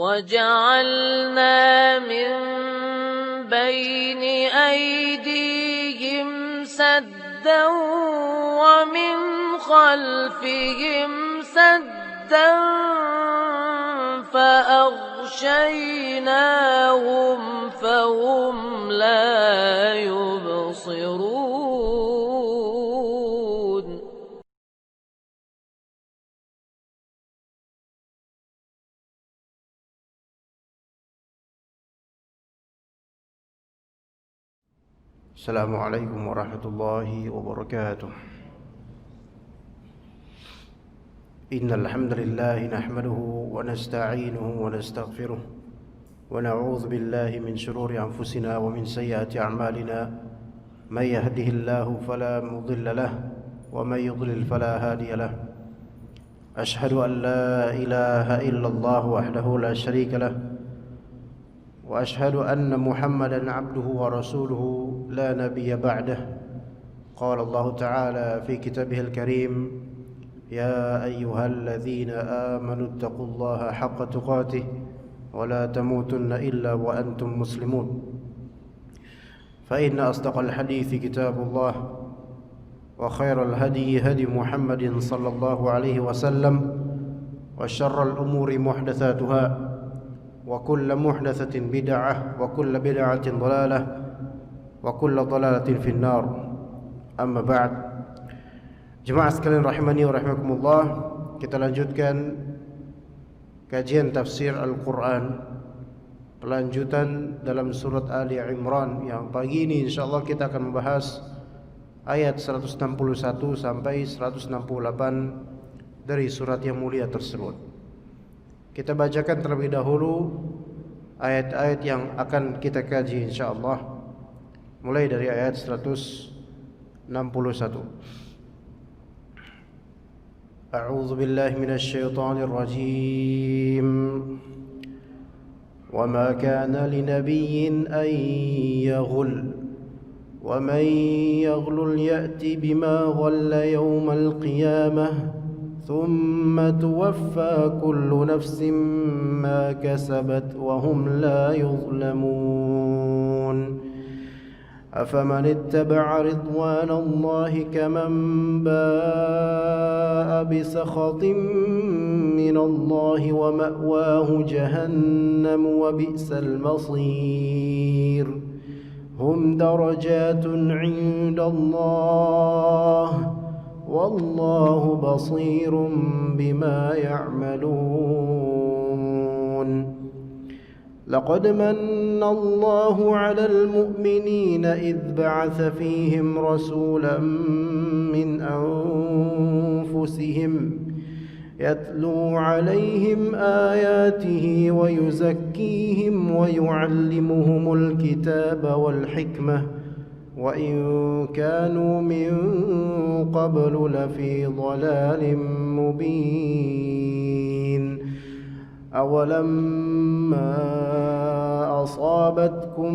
وجعلنا من بين أيديهم سدا ومن خلفهم سدا فأغشيناهم فهم لا يبصرون السلام عليكم ورحمة الله وبركاته. إن الحمد لله نحمده ونستعينه ونستغفره ونعوذ بالله من شرور أنفسنا ومن سيئات أعمالنا. من يهده الله فلا مضل له ومن يضلل فلا هادي له. أشهد أن لا إله إلا الله وحده لا شريك له وأشهد أن محمدا عبده ورسوله لا نبي بعده. قال الله تعالى في كتابه الكريم: يا أيها الذين آمنوا اتقوا الله حق تقاته ولا تموتن إلا وأنتم مسلمون. فإن أصدق الحديث كتاب الله وخير الهدي هدي محمد صلى الله عليه وسلم وشر الأمور محدثاتها وكل محدثة بدعة وكل بدعة ضلالة وكل ضلالة في النار. أما بعد. Jemaah sekalian rahimani wa rahimakumullah, kita lanjutkan kajian tafsir Al-Quran, pelanjutan dalam surat Ali Imran, yang pagi ini insyaallah kita akan membahas ayat 161 sampai 168 dari surat yang mulia tersebut. Kita bacakan terlebih dahulu ayat-ayat yang akan kita kaji insyaallah, mulai dari ayat 161. أعوذ بالله من الشيطان الرجيم. وما كان لنبي أن يغل ومن يغل يأت بما غل يوم القيامة ثم توفى كل نفس ما كسبت وهم لا يظلمون. أفمن اتبع رضوان الله كمن باء بسخط من الله ومأواه جهنم وبئس المصير. هم درجات عند الله والله بصير بما يعملون. لقد من الله على المؤمنين إذ بعث فيهم رسولا من أنفسهم يتلو عليهم آياته ويزكيهم ويعلمهم الكتاب والحكمة وإن كانوا من قبل لفي ضلال مبين. أولما أصابتكم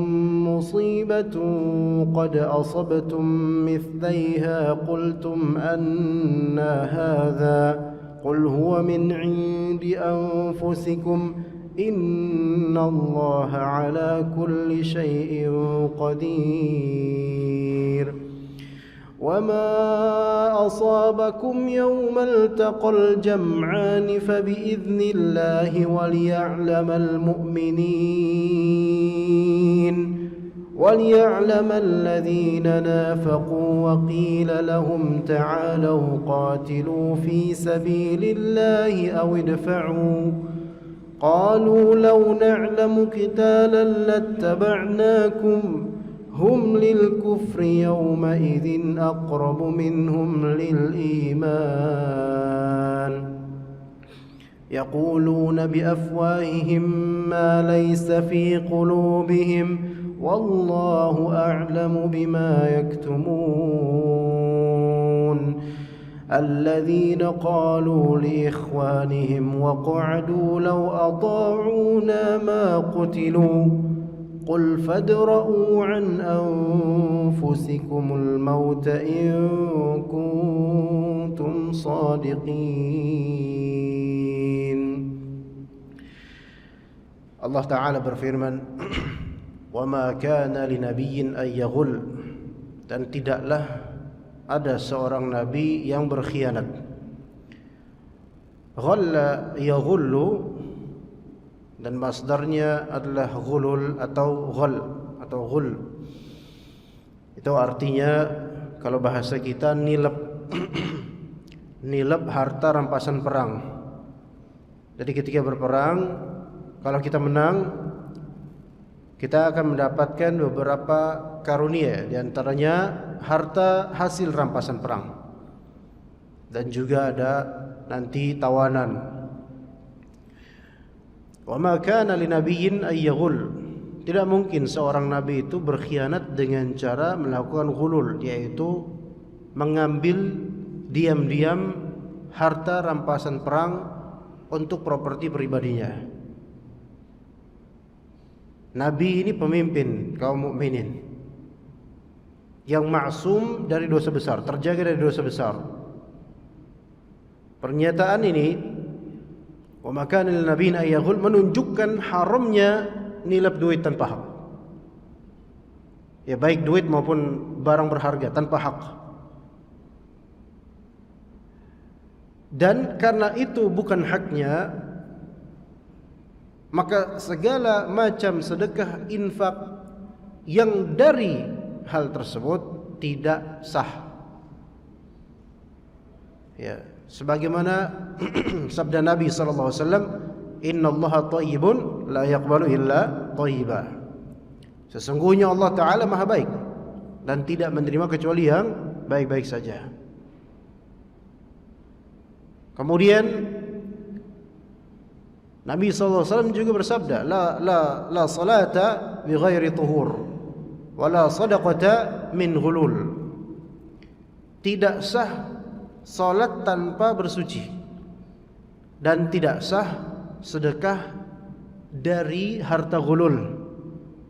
مصيبة قد أصبتم مثليها قلتم أنى هذا قل هو من عند أنفسكم إن الله على كل شيء قدير. وما أصابكم يوم التقى الجمعان فبإذن الله وليعلم المؤمنين وليعلم الذين نافقوا. وقيل لهم تعالوا قاتلوا في سبيل الله أو ادفعوا. قالوا لو نعلم قتالا لاتبعناكم هم للكفر يومئذ أقرب منهم للإيمان. يقولون بأفواههم ما ليس في قلوبهم والله أعلم بما يكتمون. الذين قالوا لإخوانهم وقعدوا لو أطاعونا ما قتلوا قل فادرءوا عن أنفسكم الموت إن كنتم صادقين. Allah Ta'ala berfirman, "Wa ma kana linabiyyin an yaghul." Dan tidaklah ada seorang nabi yang berkhianat. Ghalla yaghullu, dan masdarnya adalah ghulul atau ghal atau ghul. Itu artinya kalau bahasa kita nilep nilep harta rampasan perang. Jadi ketika berperang, kalau kita menang, kita akan mendapatkan beberapa karunia, di antaranya harta hasil rampasan perang, dan juga ada nanti tawanan. Wa ma kana linabiyyin ay yaghul. Tidak mungkin seorang nabi itu berkhianat dengan cara melakukan ghulul, yaitu mengambil diam-diam harta rampasan perang untuk properti pribadinya. Nabi ini pemimpin kaum mukminin yang maksum dari dosa besar, terjaga dari dosa besar. Pernyataan ini, wa makana lin nabiyyin ay yaghul, menunjukkan haramnya nilap duit tanpa hak. Ya, baik duit maupun barang berharga tanpa hak. Dan karena itu bukan haknya, maka segala macam sedekah, infak yang dari hal tersebut tidak sah. Ya, sebagaimana sabda Nabi sallallahu alaihi wasallam, "Innallaha thayyibun la yaqbalu illa thayyiba." Sesungguhnya Allah Ta'ala Maha baik dan tidak menerima kecuali yang baik-baik saja. Kemudian Nabi SAW juga bersabda, la salata bi ghairi tuhur, wa la sadaqata min ghulul. Tidak sah salat tanpa bersuci, dan tidak sah sedekah dari harta ghulul,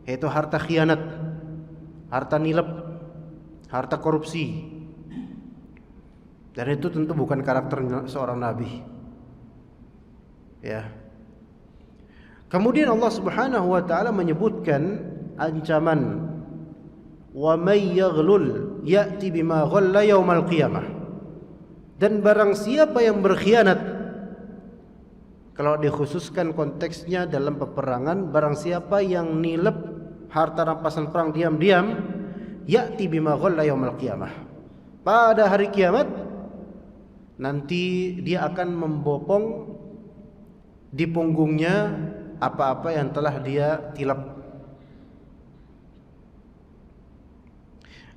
yaitu harta khianat, harta nilep, harta korupsi. Dan itu tentu bukan karakter seorang nabi. Ya. Kemudian Allah Subhanahu wa taala menyebutkan ancaman, wa may yaghlul ya'ti bima ghalla yaumal qiyamah. Dan barang siapa yang berkhianat, kalau dikhususkan konteksnya dalam peperangan, barang siapa yang nilep harta rampasan perang diam-diam, ya'ti bima ghalla yaumal qiyamah, pada hari kiamat nanti dia akan membopong di punggungnya apa-apa yang telah dia tilap.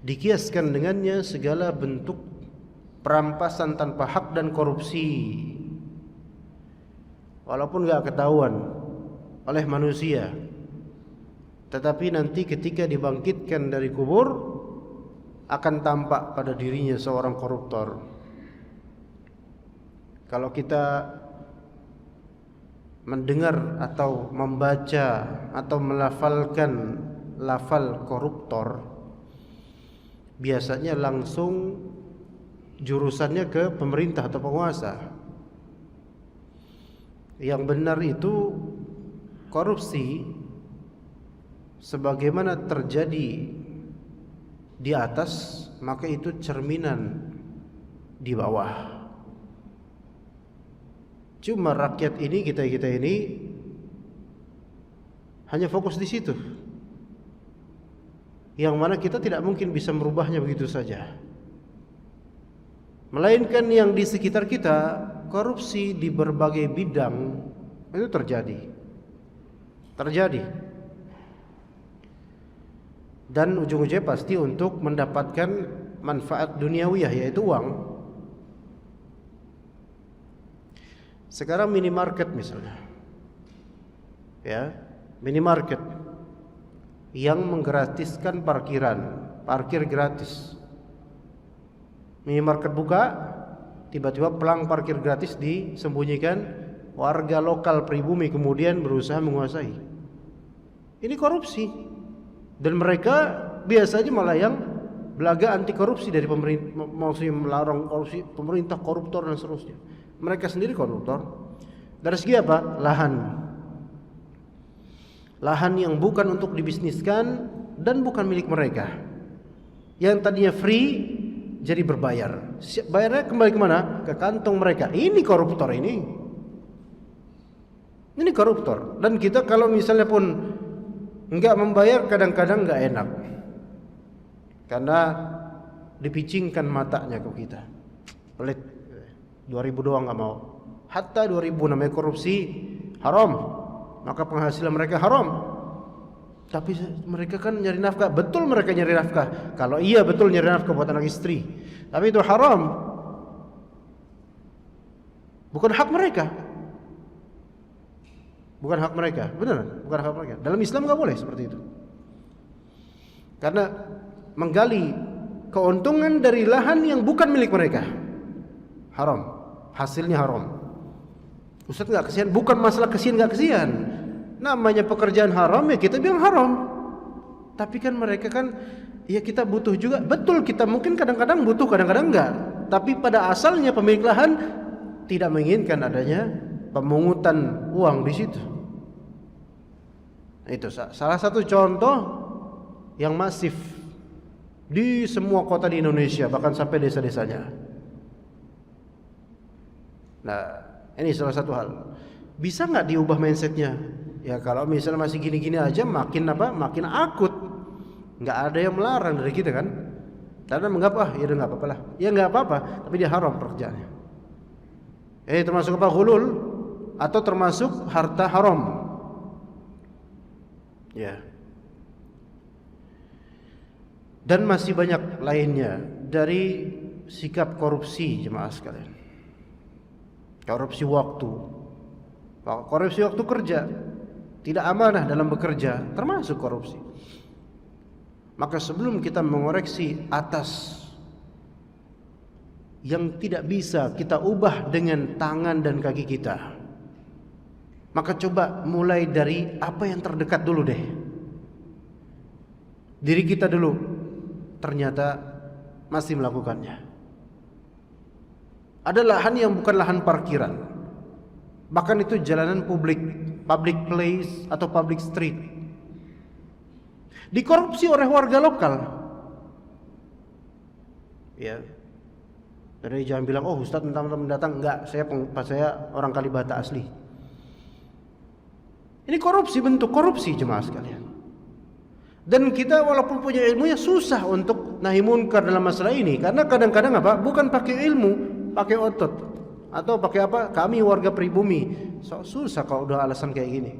Dikiaskan dengannya segala bentuk perampasan tanpa hak dan korupsi, walaupun gak ketahuan oleh manusia, tetapi nanti ketika dibangkitkan dari kubur akan tampak pada dirinya seorang koruptor. Kalau kita mendengar atau membaca atau melafalkan lafal koruptor, biasanya langsung jurusannya ke pemerintah atau penguasa. Yang benar itu korupsi sebagaimana terjadi di atas, maka itu cerminan di bawah. Cuma rakyat ini, kita ini hanya fokus di situ, yang mana kita tidak mungkin bisa merubahnya begitu saja. Melainkan yang di sekitar kita, korupsi di berbagai bidang itu terjadi. Dan ujung-ujungnya pasti untuk mendapatkan manfaat duniawiyah, yaitu uang. Sekarang minimarket misalnya, ya, minimarket yang menggratiskan parkir gratis. Minimarket buka, tiba-tiba pelang parkir gratis disembunyikan, warga lokal pribumi kemudian berusaha menguasai. Ini korupsi, dan mereka biasanya malah yang belaga anti korupsi dari pemerintah, maksudnya melarang korupsi, pemerintah koruptor dan seterusnya. Mereka sendiri koruptor. Dari segi apa? Lahan. lahan yang bukan untuk dibisniskan dan bukan milik mereka. Yang tadinya free jadi berbayar. Bayarnya kembali kemana? Ke kantong mereka. Ini koruptor ini. Ini koruptor. Dan kita kalau misalnya pun enggak membayar, kadang-kadang enggak enak. Karena dipicingkan matanya ke kita. Pelit. 2000 doang enggak mau. Hatta 2000 namanya korupsi haram. Maka penghasilan mereka haram. Tapi mereka kan nyari nafkah. Betul mereka nyari nafkah. Kalau iya betul nyari nafkah buat anak istri. Tapi itu haram. Bukan hak mereka. Bukan hak mereka. Benar? Bukan hak mereka. Dalam Islam enggak boleh seperti itu. Karena menggali keuntungan dari lahan yang bukan milik mereka haram. Hasilnya haram. Ustaz enggak kesian. Bukan masalah kesian enggak kesian. Namanya pekerjaan haram ya kita bilang haram. Tapi kan mereka kan ya kita butuh juga. Betul kita mungkin kadang-kadang butuh, kadang-kadang enggak. Tapi pada asalnya pemilik lahan tidak menginginkan adanya pemungutan uang di situ. Itu salah satu contoh yang masif di semua kota di Indonesia, bahkan sampai desa-desanya. Nah, ini salah satu hal. Bisa nggak diubah mindsetnya? Ya kalau misalnya masih gini-gini aja makin apa? Makin akut. Nggak ada yang melarang dari kita kan? Karena menganggap ya udah nggak apa-apa lah. Ya nggak apa-apa, tapi dia haram pekerjaannya. Termasuk apa? Ghulul atau termasuk harta haram. Ya. Dan masih banyak lainnya dari sikap korupsi jemaah sekalian. Korupsi waktu. Korupsi waktu kerja. Tidak amanah dalam bekerja, termasuk korupsi. Maka sebelum kita mengoreksi atas yang tidak bisa kita ubah dengan tangan dan kaki kita, maka coba mulai dari apa yang terdekat dulu deh. Diri kita dulu ternyata masih melakukannya. Ada lahan yang bukan lahan parkiran, bahkan itu jalanan publik, public place atau public street, dikorupsi oleh warga lokal. Ya, jadi jangan bilang oh Ustaz mentang-mentang datang. Enggak, saya orang Kalibata asli. Ini korupsi, bentuk korupsi jemaah sekalian. Dan kita walaupun punya ilmunya susah untuk nahi munkar dalam masalah ini, karena kadang-kadang apa? Bukan pakai ilmu, pakai otot. Atau pakai apa? Kami warga pribumi. Susah kalau udah alasan kayak gini.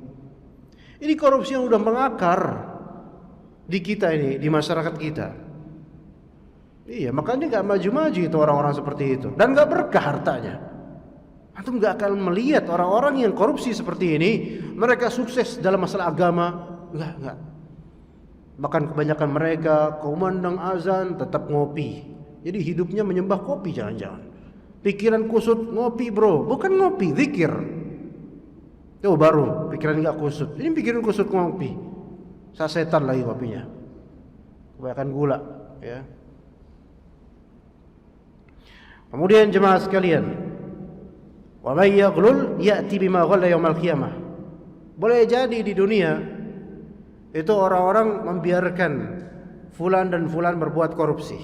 Ini korupsi yang udah mengakar di kita ini, di masyarakat kita. Iya, makanya gak maju-maju itu orang-orang seperti itu. Dan gak berkah hartanya. Antum gak akan melihat orang-orang yang korupsi seperti ini mereka sukses dalam masalah agama. Enggak. Bahkan kebanyakan mereka kumandang azan tetap ngopi. Jadi hidupnya menyembah kopi jangan-jangan. Pikiran kusut ngopi bro, bukan ngopi, zikir. Itu baru pikiran enggak kusut. Ini pikiran kusut ngopi. Sasetan lagi kopinya. Kebanyakan gula, ya. Kemudian jemaah sekalian, wa may yaghlul ya'ti bima ghalla yaumil qiyamah. Boleh jadi di dunia itu orang-orang membiarkan fulan dan fulan berbuat korupsi.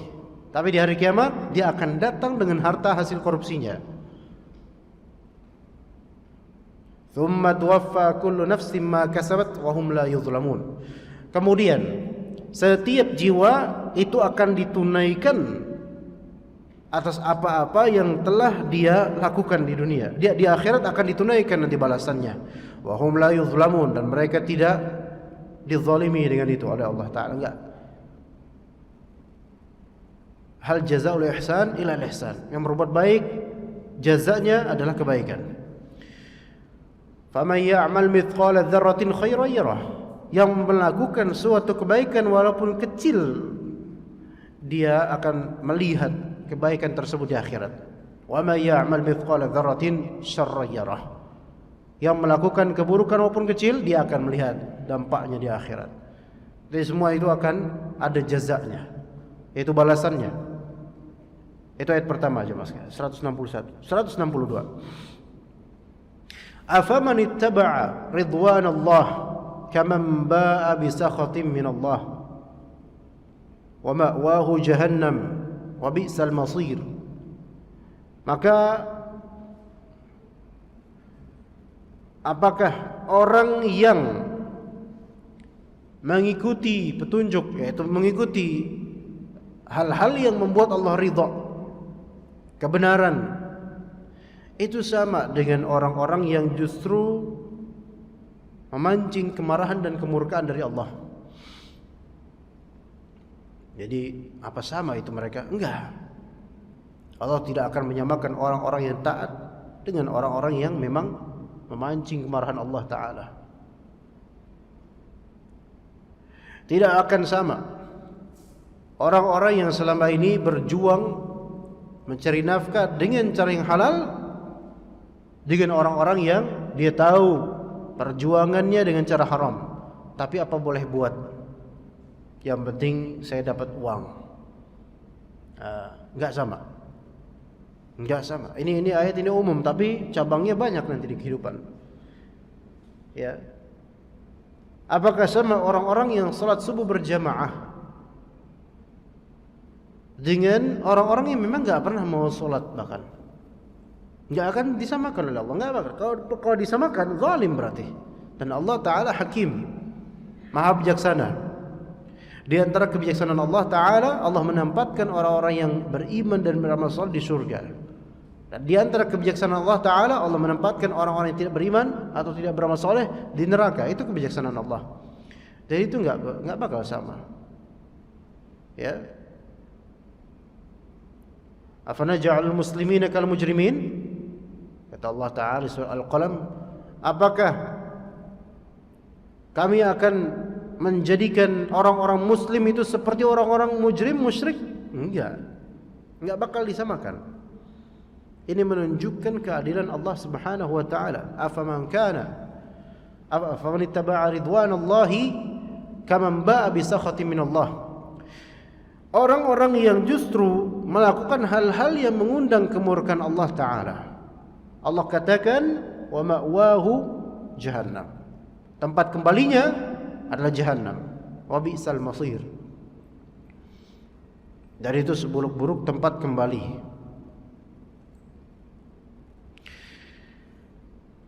Tapi di hari kiamat dia akan datang dengan harta hasil korupsinya. Tsumma tuwaffa kullu nafsin ma kasabat wa hum la yuzlamun. Kemudian setiap jiwa itu akan ditunaikan atas apa-apa yang telah dia lakukan di dunia. Dia di akhirat akan ditunaikan nanti balasannya. Wa hum la yuzlamun, dan mereka tidak dizalimi dengan itu oleh Allah Ta'ala. Enggak. Hal jazaa'ul ihsan ila ihsan. Yang berbuat baik jazanya adalah kebaikan. Faman ya'mal mithqala dzarratin khairan yarah. Yang melakukan suatu kebaikan walaupun kecil, dia akan melihat kebaikan tersebut di akhirat. Wa may ya'mal mithqala dzarratin syarran yarah. Yang melakukan keburukan walaupun kecil, dia akan melihat dampaknya di akhirat. Jadi semua itu akan ada jazanya, yaitu balasannya. Itu ayat pertama aja Mas. 161, 162. Afaman ittaba'a ridwanallah kaman ba'a bi sakhatin min Allah wa ma'wahu jahannam wa bi'sal masir. Maka apakah orang yang mengikuti petunjuk, yaitu mengikuti hal-hal yang membuat Allah ridha, kebenaran, itu sama dengan orang-orang yang justru memancing kemarahan dan kemurkaan dari Allah? Jadi apa sama itu mereka? Enggak. Allah tidak akan menyamakan orang-orang yang taat dengan orang-orang yang memang memancing kemarahan Allah Ta'ala. Tidak akan sama orang-orang yang selama ini berjuang mencari nafkah dengan cara yang halal dengan orang-orang yang dia tahu perjuangannya dengan cara haram, tapi apa boleh buat, yang penting saya dapat uang. Enggak sama. Enggak sama. Ini ayat ini umum, tapi cabangnya banyak nanti di kehidupan. Ya. Apakah sama orang-orang yang salat subuh berjamaah dengan orang-orang yang memang enggak pernah mau salat bahkan? Enggak akan disamakan oleh Allah. Enggak bakal. Kalau disamakan zalim berarti. Dan Allah Ta'ala hakim, maha bijaksana. Di antara kebijaksanaan Allah Ta'ala, Allah menempatkan orang-orang yang beriman dan beramal saleh di surga. Dan di antara kebijaksanaan Allah Ta'ala, Allah menempatkan orang-orang yang tidak beriman atau tidak beramal saleh di neraka. Itu kebijaksanaan Allah. Jadi itu enggak bakal sama. Ya. Afanaj'alul muslimina kal mujrimin? Kata Allah Ta'ala di surah Al-Qalam, apakah kami akan menjadikan orang-orang muslim itu seperti orang-orang mujrim, musyrik? Enggak bakal disamakan. Ini menunjukkan keadilan Allah Subhanahu wa taala. Afaman ittaba'a ridwanallahi kaman ba'a bi sakhatin min Allah. Orang-orang yang justru melakukan hal-hal yang mengundang kemurkaan Allah Ta'ala, Allah katakan wa ma'wahu jahannam. Tempat kembalinya adalah jahannam. Wa bi'sal masir. Dari itu seburuk-buruk tempat kembali.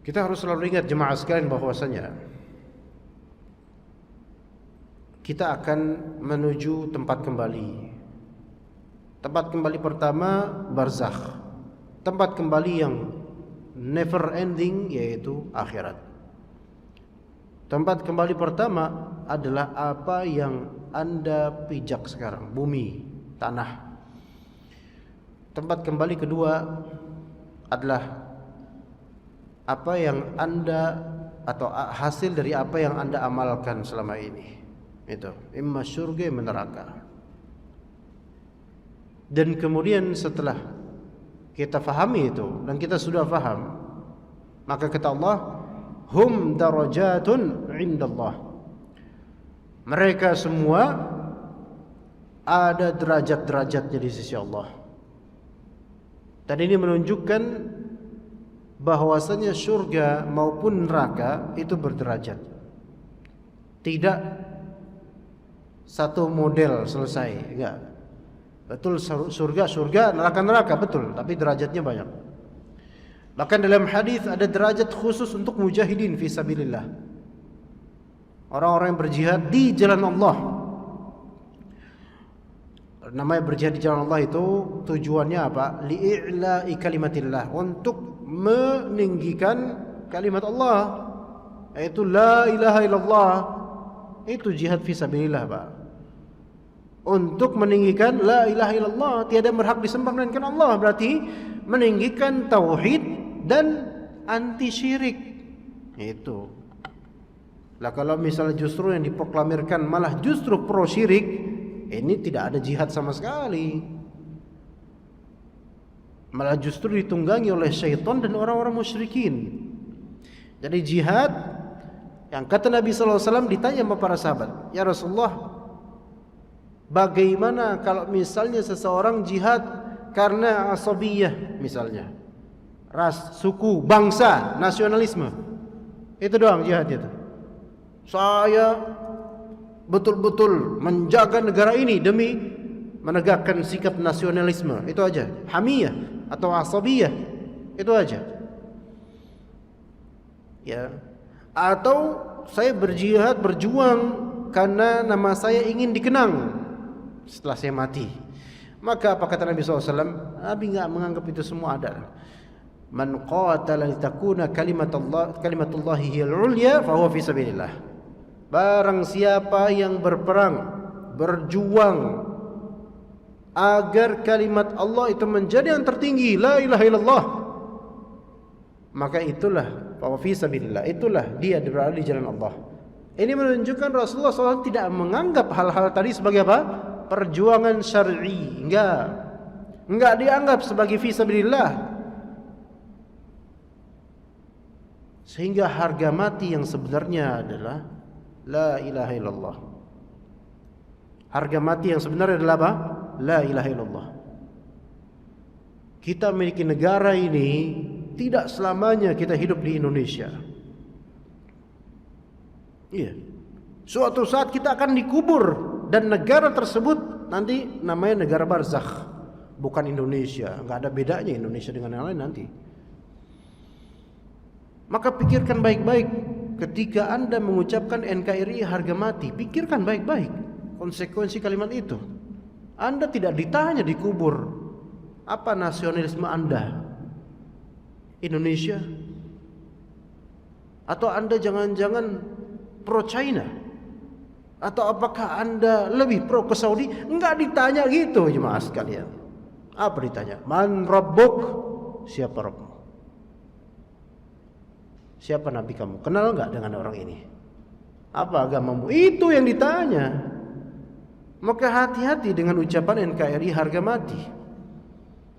Kita harus selalu ingat jemaah sekalian bahwasanya kita akan menuju tempat kembali. Tempat kembali pertama barzakh. Tempat kembali yang never ending, yaitu akhirat. Tempat kembali pertama adalah apa yang Anda pijak sekarang, bumi, tanah. Tempat kembali kedua adalah apa yang Anda atau hasil dari apa yang Anda amalkan selama ini. Itu imma syurga imma neraka. Dan kemudian setelah kita fahami itu dan kita sudah faham, maka kata Allah, hum darajatun indallah. Mereka semua ada derajat-derajatnya di sisi Allah. Dan ini menunjukkan bahwasanya surga maupun neraka itu berderajat. Tidak satu model selesai, enggak. Betul, surga, neraka, betul, tapi derajatnya banyak. Bahkan dalam hadis ada derajat khusus untuk mujahidin fi sabilillah. Orang-orang yang berjihad di jalan Allah. Namanya berjihad di jalan Allah itu tujuannya apa? Li'i'la'i kalimatillah, untuk meninggikan kalimat Allah, yaitu la ilaha illallah. Itu jihad fi sabilillah, Pak. Untuk meninggikan la ilaha illallah, tiada berhak disembah melainkan Allah, berarti meninggikan tauhid dan anti syirik. Itu. Lah kalau misalnya justru yang diproklamirkan malah justru pro syirik, ini tidak ada jihad sama sekali. Malah justru ditunggangi oleh syaitan dan orang-orang musyrikin. Jadi jihad, yang kata Nabi SAW ditanya sama para sahabat, ya Rasulullah, bagaimana kalau misalnya seseorang jihad karena asabiyah, misalnya ras, suku, bangsa, nasionalisme, itu doang jihad itu. Saya betul-betul menjaga negara ini demi menegakkan sikap nasionalisme. Itu aja. Hamiyah atau asabiyah. Itu aja. Ya. Atau saya berjihad, berjuang karena nama saya ingin dikenang setelah saya mati. Maka apa kata Nabi SAW? Nabi enggak menganggap itu semua ada. Man qatala litakuna kalimatullahi hiyal ulya fa huwa fi sabilillah. Barang siapa yang berperang, berjuang agar kalimat Allah itu menjadi yang tertinggi, la ilaha illallah, maka itulah fa huwa fi sabilillah, itulah dia berada di jalan Allah. Ini menunjukkan Rasulullah SAW tidak menganggap hal-hal tadi sebagai apa? Perjuangan syar'i. Enggak dianggap sebagai fi sabilillah. Sehingga harga mati yang sebenarnya adalah la ilaha illallah. Harga mati yang sebenarnya adalah apa? La ilaha illallah. Kita memiliki negara ini tidak selamanya kita hidup di Indonesia. Iya. Suatu saat kita akan dikubur dan negara tersebut nanti namanya negara barzakh, bukan Indonesia. Enggak ada bedanya Indonesia dengan yang lain nanti. Maka pikirkan baik-baik ketika Anda mengucapkan NKRI harga mati. Pikirkan baik-baik konsekuensi kalimat itu. Anda tidak ditanya dikubur, apa nasionalisme Anda? Indonesia? Atau Anda jangan-jangan pro China? Atau apakah Anda lebih pro ke Saudi? Enggak ditanya gitu jemaah sekalian. Apa ditanya? Man rabbuk? Siapa Rabbmu? Siapa Nabi kamu? Kenal enggak dengan orang ini? Apa agamamu? Itu yang ditanya. Maka hati-hati dengan ucapan NKRI harga mati.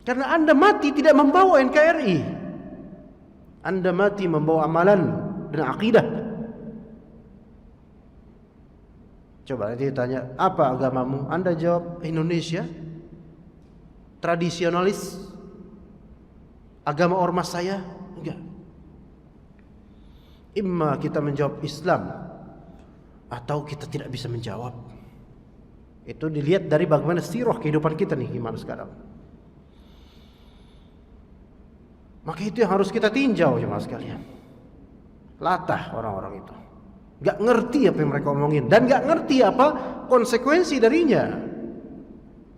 Karena Anda mati tidak membawa NKRI. Anda mati membawa amalan dan akidah. Coba nanti tanya, apa agamamu? Anda jawab Indonesia, tradisionalis, agama ormas saya? Enggak. Imma kita menjawab Islam atau kita tidak bisa menjawab. Itu dilihat dari bagaimana sirah kehidupan kita nih gimana sekarang. Maka itu yang harus kita tinjau jemaah sekalian. Latah orang-orang itu. Gak ngerti apa yang mereka omongin dan gak ngerti apa konsekuensi darinya.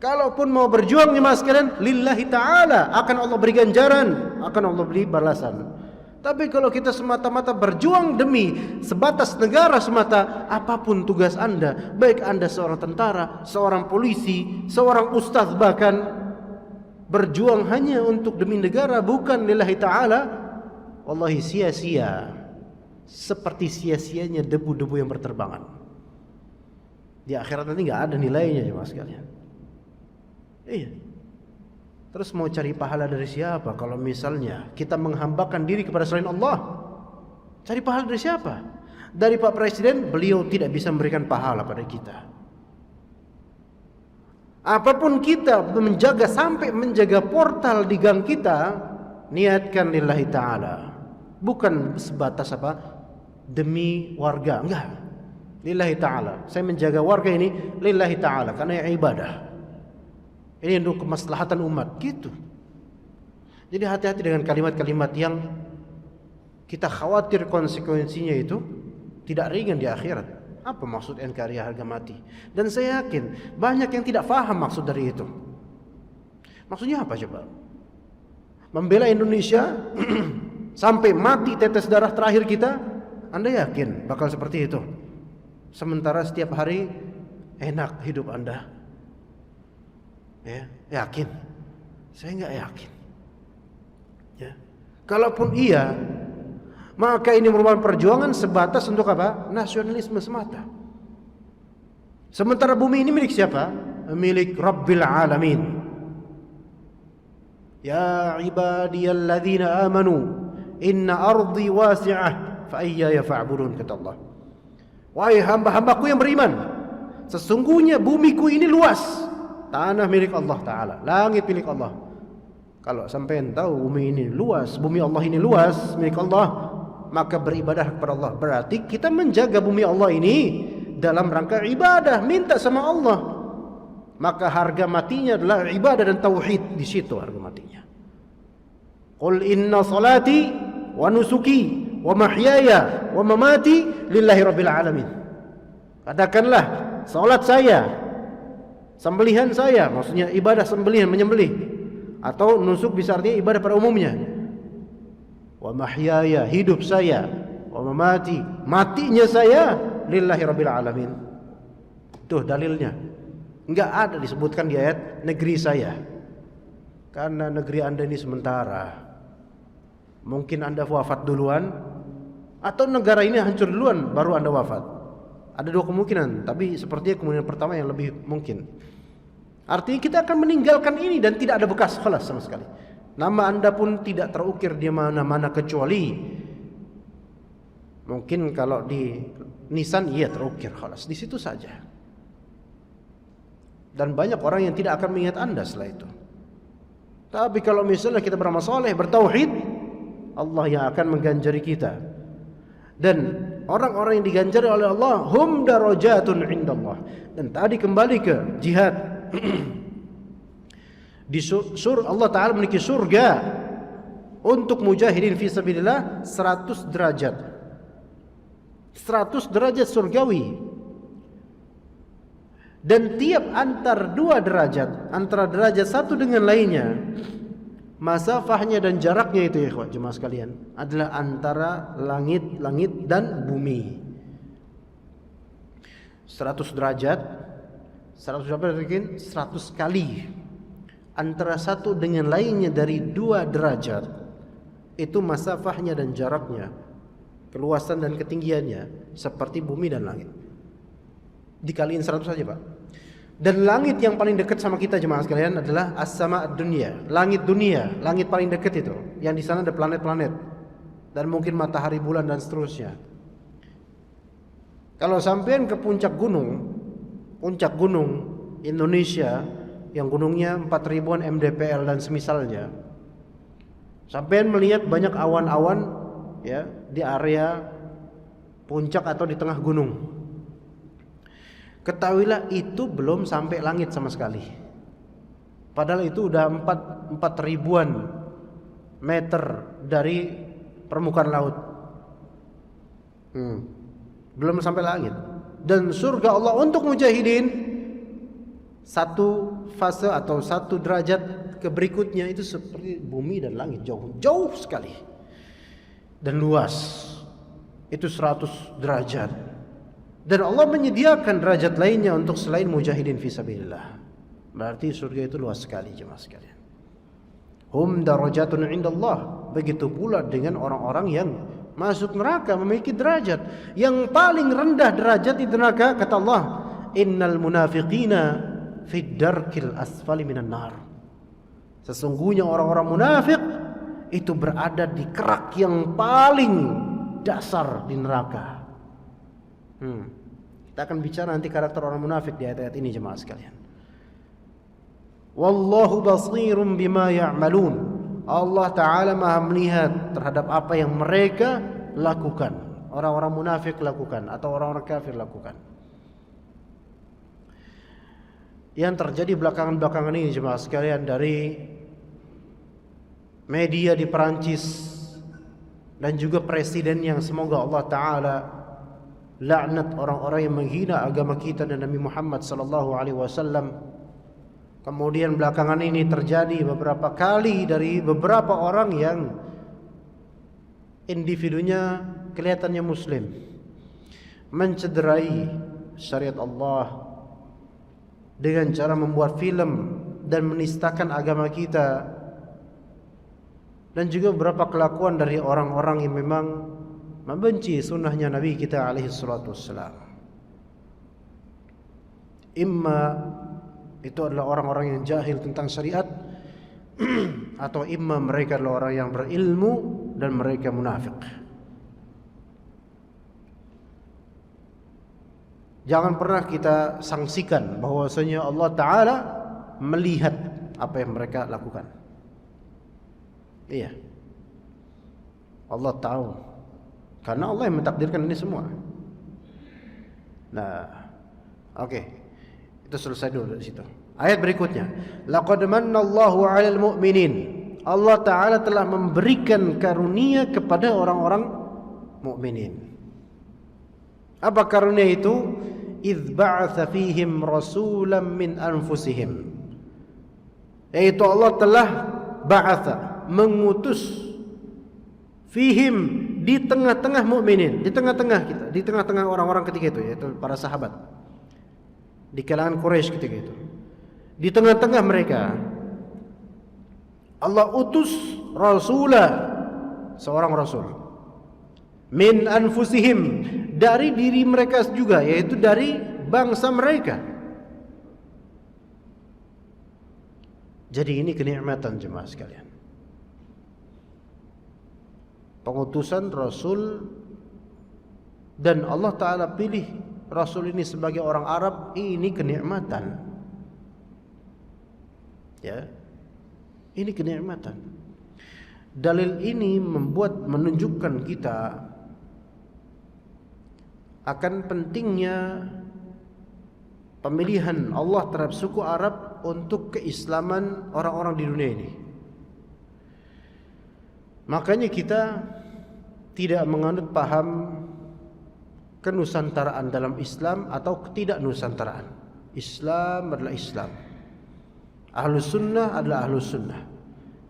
Kalaupun mau berjuang jemaah sekalian, lillahi ta'ala, akan Allah beri ganjaran, akan Allah beri balasan. Tapi kalau kita semata-mata berjuang demi sebatas negara semata, apapun tugas Anda, baik Anda seorang tentara, seorang polisi, seorang ustaz bahkan, berjuang hanya untuk demi negara bukan lillahi ta'ala, wallahi sia-sia. Seperti sia-sianya debu-debu yang berterbangan. Di akhirat nanti gak ada nilainya jemaah sekalian. Iya. Terus mau cari pahala dari siapa? Kalau misalnya kita menghambakan diri kepada selain Allah, cari pahala dari siapa? Dari Pak Presiden, beliau tidak bisa memberikan pahala pada kita. Apapun kita menjaga, sampai menjaga portal di gang kita, niatkan lillahi ta'ala. Bukan sebatas apa? Demi warga, enggak. Lillahi ta'ala. Saya menjaga warga ini lillahi ta'ala karena ibadah. Ini untuk kemaslahatan umat, gitu. Jadi hati-hati dengan kalimat-kalimat yang kita khawatir konsekuensinya itu tidak ringan di akhirat. Apa maksud NKRI harga mati? Dan saya yakin banyak yang tidak faham maksud dari itu. Maksudnya apa coba? Membela Indonesia sampai mati tetes darah terakhir kita, Anda yakin bakal seperti itu? Sementara setiap hari enak hidup Anda. Ya, yakin? Saya enggak yakin. Ya. Kalaupun iya, maka ini merupakan perjuangan sebatas untuk apa? Nasionalisme semata. Sementara bumi ini milik siapa? Milik Rabbil Alamin. Ya ibadiyalladzina amanu, inna ardi wasi'ah fa iyaya fa'budun, kata Allah. Wahai hamba-hambaku yang beriman, sesungguhnya bumiku ini luas. Tanah milik Allah Ta'ala, langit milik Allah. Kalau sampai tahu bumi ini luas, bumi Allah ini luas milik Allah, maka beribadah kepada Allah. Berarti kita menjaga bumi Allah ini dalam rangka ibadah, minta sama Allah. Maka harga matinya adalah ibadah dan tauhid, di situ harga matinya. Qul inna salati wa nusuki wa mahyaya wa mamati lillahi rabbil alamin. Katakanlah, salat saya, sembelihan saya, maksudnya ibadah sembelihan, menyembelih, atau nusuk bisa artinya ibadah pada umumnya. Wa mahyaya, hidup saya, wa mamati, matinya saya, lillahi rabbil alamin. Tuh dalilnya. Enggak ada disebutkan di ayat negeri saya. Karena negeri Anda ini sementara. Mungkin Anda wafat duluan, atau negara ini hancur duluan baru Anda wafat. Ada dua kemungkinan, tapi sepertinya kemungkinan pertama yang lebih mungkin. Artinya kita akan meninggalkan ini dan tidak ada bekas khalas sama sekali. Nama Anda pun tidak terukir di mana-mana, kecuali mungkin kalau di nisan iya terukir khalas di situ saja. Dan banyak orang yang tidak akan mengingat Anda setelah itu. Tapi kalau misalnya kita beramal saleh, bertauhid, Allah yang akan mengganjari kita. Dan orang-orang yang diganjari oleh Allah, hum darajatun indallah. Dan tadi kembali ke jihad. Di Allah Ta'ala memiliki surga untuk mujahidin fi sabilillah 100 derajat. 100 derajat surgawi. Dan tiap antar 2 derajat, antara derajat satu dengan lainnya, masafahnya dan jaraknya itu ya ikhwan jemaah sekalian, adalah antara langit dan bumi. 100 derajat, 100 kali antara satu dengan lainnya dari 2 derajat. Itu masafahnya dan jaraknya, keluasan dan ketinggiannya seperti bumi dan langit. Dikaliin 100 saja Pak. Dan langit yang paling dekat sama kita jemaah sekalian adalah as-sama ad-dunya, langit dunia, langit paling dekat itu. Yang di sana ada planet-planet dan mungkin matahari, bulan dan seterusnya. Kalau sampean ke puncak gunung Indonesia yang gunungnya 4000-an mdpl dan semisalnya, sampean melihat banyak awan-awan ya di area puncak atau di tengah gunung. Ketahuilah itu belum sampai langit sama sekali. Padahal itu udah 4.000-an meter dari permukaan laut. Belum sampai langit. Dan surga Allah untuk mujahidin, satu fase atau satu derajat ke berikutnya itu seperti bumi dan langit, jauh sekali. Dan luas. Itu 100 derajat. Dan Allah menyediakan derajat lainnya untuk selain mujahidin fisabilillah. Berarti surga itu luas sekali jemaah sekalian. Hum darajatun indallah. Begitu pula dengan orang-orang yang masuk neraka memiliki derajat yang paling rendah derajat di neraka, kata Allah, innal munafiqina fid darkil asfali minan nar. Sesungguhnya orang-orang munafik itu berada di kerak yang paling dasar di neraka. Kita akan bicara nanti karakter orang munafik di ayat-ayat ini jemaah sekalian. Wallahu basirum bima ya'malun. Allah Ta'ala maha melihat terhadap apa yang mereka lakukan, orang-orang munafik lakukan atau orang-orang kafir lakukan. Yang terjadi belakangan-belakangan ini jemaah sekalian dari media di Perancis dan juga presiden yang semoga Allah Ta'ala laknat orang-orang yang menghina agama kita dan Nabi Muhammad sallallahu alaihi wasallam. Kemudian belakangan ini terjadi beberapa kali dari beberapa orang yang individunya kelihatannya muslim, mencederai syariat Allah dengan cara membuat film dan menistakan agama kita, dan juga beberapa kelakuan dari orang-orang yang memang membenci sunnahnya Nabi kita alaihi salatu wassalam. Imma itu adalah orang-orang yang jahil tentang syariat, atau imma mereka adalah orang yang berilmu dan mereka munafik. Jangan pernah kita sangsikan bahwasanya Allah Ta'ala melihat apa yang mereka lakukan. Iya, Allah tahu Karena Allah yang mentakdirkan ini semua. Nah, oke. Itu selesai dulu dari situ. Ayat berikutnya, laqad mannallahu 'alal mu'minin. Allah Ta'ala telah memberikan karunia kepada orang-orang mukminin. Apa karunia itu? Idz ba'atsa fihim rasulan min anfusihim. Yaitu Allah telah ba'atsa, mengutus fihim, di tengah-tengah mukminin, di tengah-tengah kita, di tengah-tengah orang-orang ketika itu, yaitu para sahabat, di kalangan Quraisy ketika itu, di tengah-tengah mereka Allah utus rasulah, seorang rasul, min anfusihim, dari diri mereka juga, yaitu dari bangsa mereka. Jadi ini kenikmatan jemaah sekalian. Pengutusan Rasul, dan Allah Ta'ala pilih Rasul ini sebagai orang Arab, ini kenikmatan. Ya, ini kenikmatan. Dalil ini menunjukkan kita akan pentingnya pemilihan Allah terhadap suku Arab untuk keislaman orang-orang di dunia ini. Makanya kita tidak menganut paham kenusantaraan dalam Islam atau ketidak nusantaraan. Islam adalah Islam. Ahlus sunnah adalah ahlus sunnah.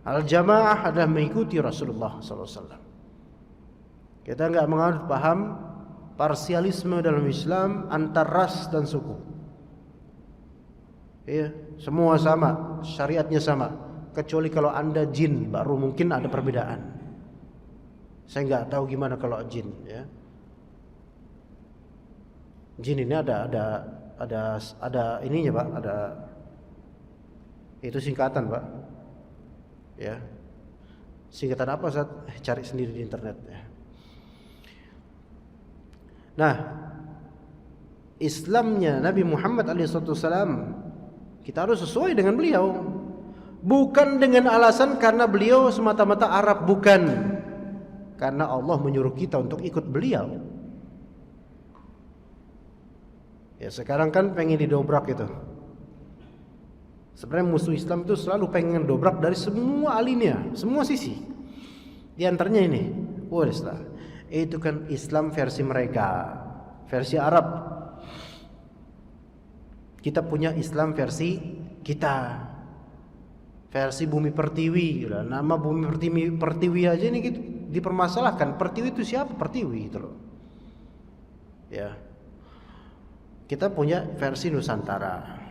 Al-jamaah adalah mengikuti Rasulullah SAW. Kita enggak menganut paham parsialisme dalam Islam antar ras dan suku. Ya, semua sama, syariatnya sama. Kecuali kalau Anda jin, baru mungkin ada perbedaan. Saya nggak tahu gimana kalau jin, ya. Jin ini ada ininya, Pak, ada itu singkatan, Pak. Ya. Singkatan apa, Ustaz? Cari sendiri di internet, ya. Nah, Islamnya Nabi Muhammad SAW, kita harus sesuai dengan beliau. Bukan dengan alasan karena beliau semata-mata Arab, bukan. Karena Allah menyuruh kita untuk ikut beliau. Ya, sekarang kan pengen didobrak itu. Sebenarnya musuh Islam itu selalu pengen dobrak dari semua alinea, semua sisi. Di antaranya ini, Islam. Itu kan Islam versi mereka, versi Arab. Kita punya Islam versi kita, versi bumi pertiwi. Nama bumi pertiwi aja ini gitu dipermasalahkan. Pertiwi itu siapa? Pertiwi itu loh. Ya. Kita punya versi Nusantara.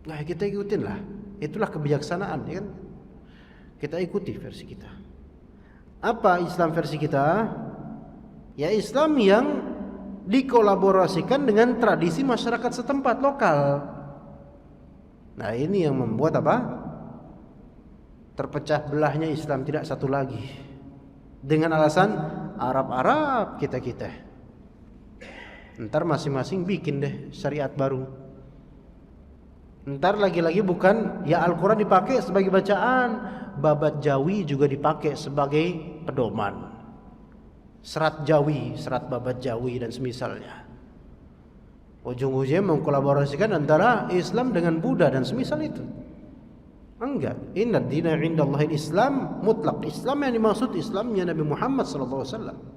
Nah, kita ikutin lah. Itulah kebijaksanaan, ya kan? Kita ikuti versi kita. Apa Islam versi kita? Ya, Islam yang dikolaborasikan dengan tradisi masyarakat setempat lokal. Nah, ini yang membuat apa? Terpecah belahnya Islam tidak satu lagi. Dengan alasan Arab-Arab kita. Ntar masing-masing bikin deh syariat baru. Ntar lagi-lagi bukan ya Al-Quran dipakai sebagai bacaan, babat Jawi juga dipakai sebagai pedoman. Serat Jawi, serat babat Jawi dan semisalnya. Ujung-ujungnya mengkolaborasikan antara Islam dengan Buddha dan semisal itu. Enggak. Inna dina indallahil Islam mutlak. Islam yang dimaksud Islamnya Nabi Muhammad SAW.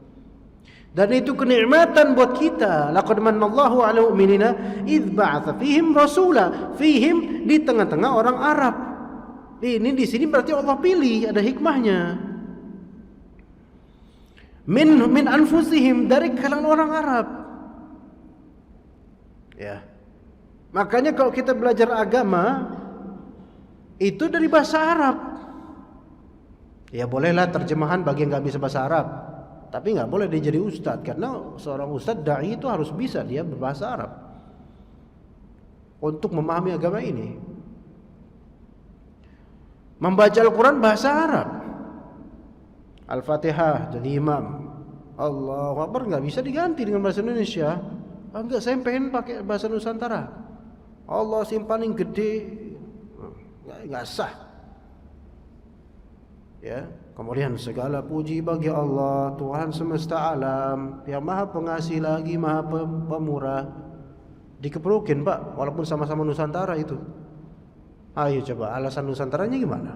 Dan itu kenikmatan buat kita. Laqad mannallahu 'alal mu'minina idz ba'atsa fihim rasula. Fihim, di tengah-tengah orang Arab. Ini di sini berarti Allah pilih, ada hikmahnya. Min anfusihim, dari kalangan orang Arab. Ya. Makanya kalau kita belajar agama itu dari bahasa Arab. Ya bolehlah terjemahan bagi yang nggak bisa bahasa Arab. Tapi nggak boleh dia jadi ustadz, karena seorang ustadz dai itu harus bisa dia berbahasa Arab untuk memahami agama ini. Membaca Al-Quran bahasa Arab, Al-Fatihah jadi imam, Allahu Akbar nggak bisa diganti dengan bahasa Indonesia. Enggak, saya pengen pakai bahasa Nusantara. Allah simpaning gede, nggak sah. Ya. Kemudian segala puji bagi Allah, Tuhan semesta alam, yang maha pengasih lagi maha pemurah. Dikeperukin Pak, walaupun sama-sama Nusantara itu. Ayo coba alasan Nusantaranya gimana?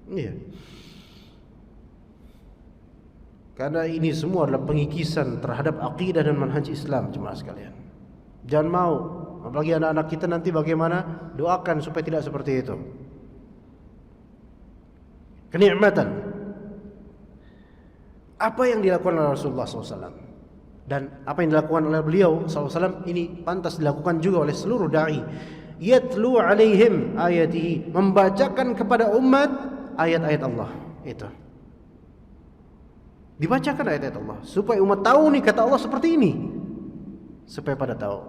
Iya. Karena ini semua adalah pengikisan terhadap akidah dan manhaj Islam, jemaah sekalian. Jangan mau, apalagi anak-anak kita nanti bagaimana, doakan supaya tidak seperti itu. Kenikmatan apa yang dilakukan oleh Rasulullah SAW dan apa yang dilakukan oleh beliau SAW ini pantas dilakukan juga oleh seluruh da'i. Yatlu alaihim ayatihi, membacakan kepada umat ayat-ayat Allah. Itu dibacakan ayat-ayat Allah supaya umat tahu nih kata Allah seperti ini, supaya pada tahu.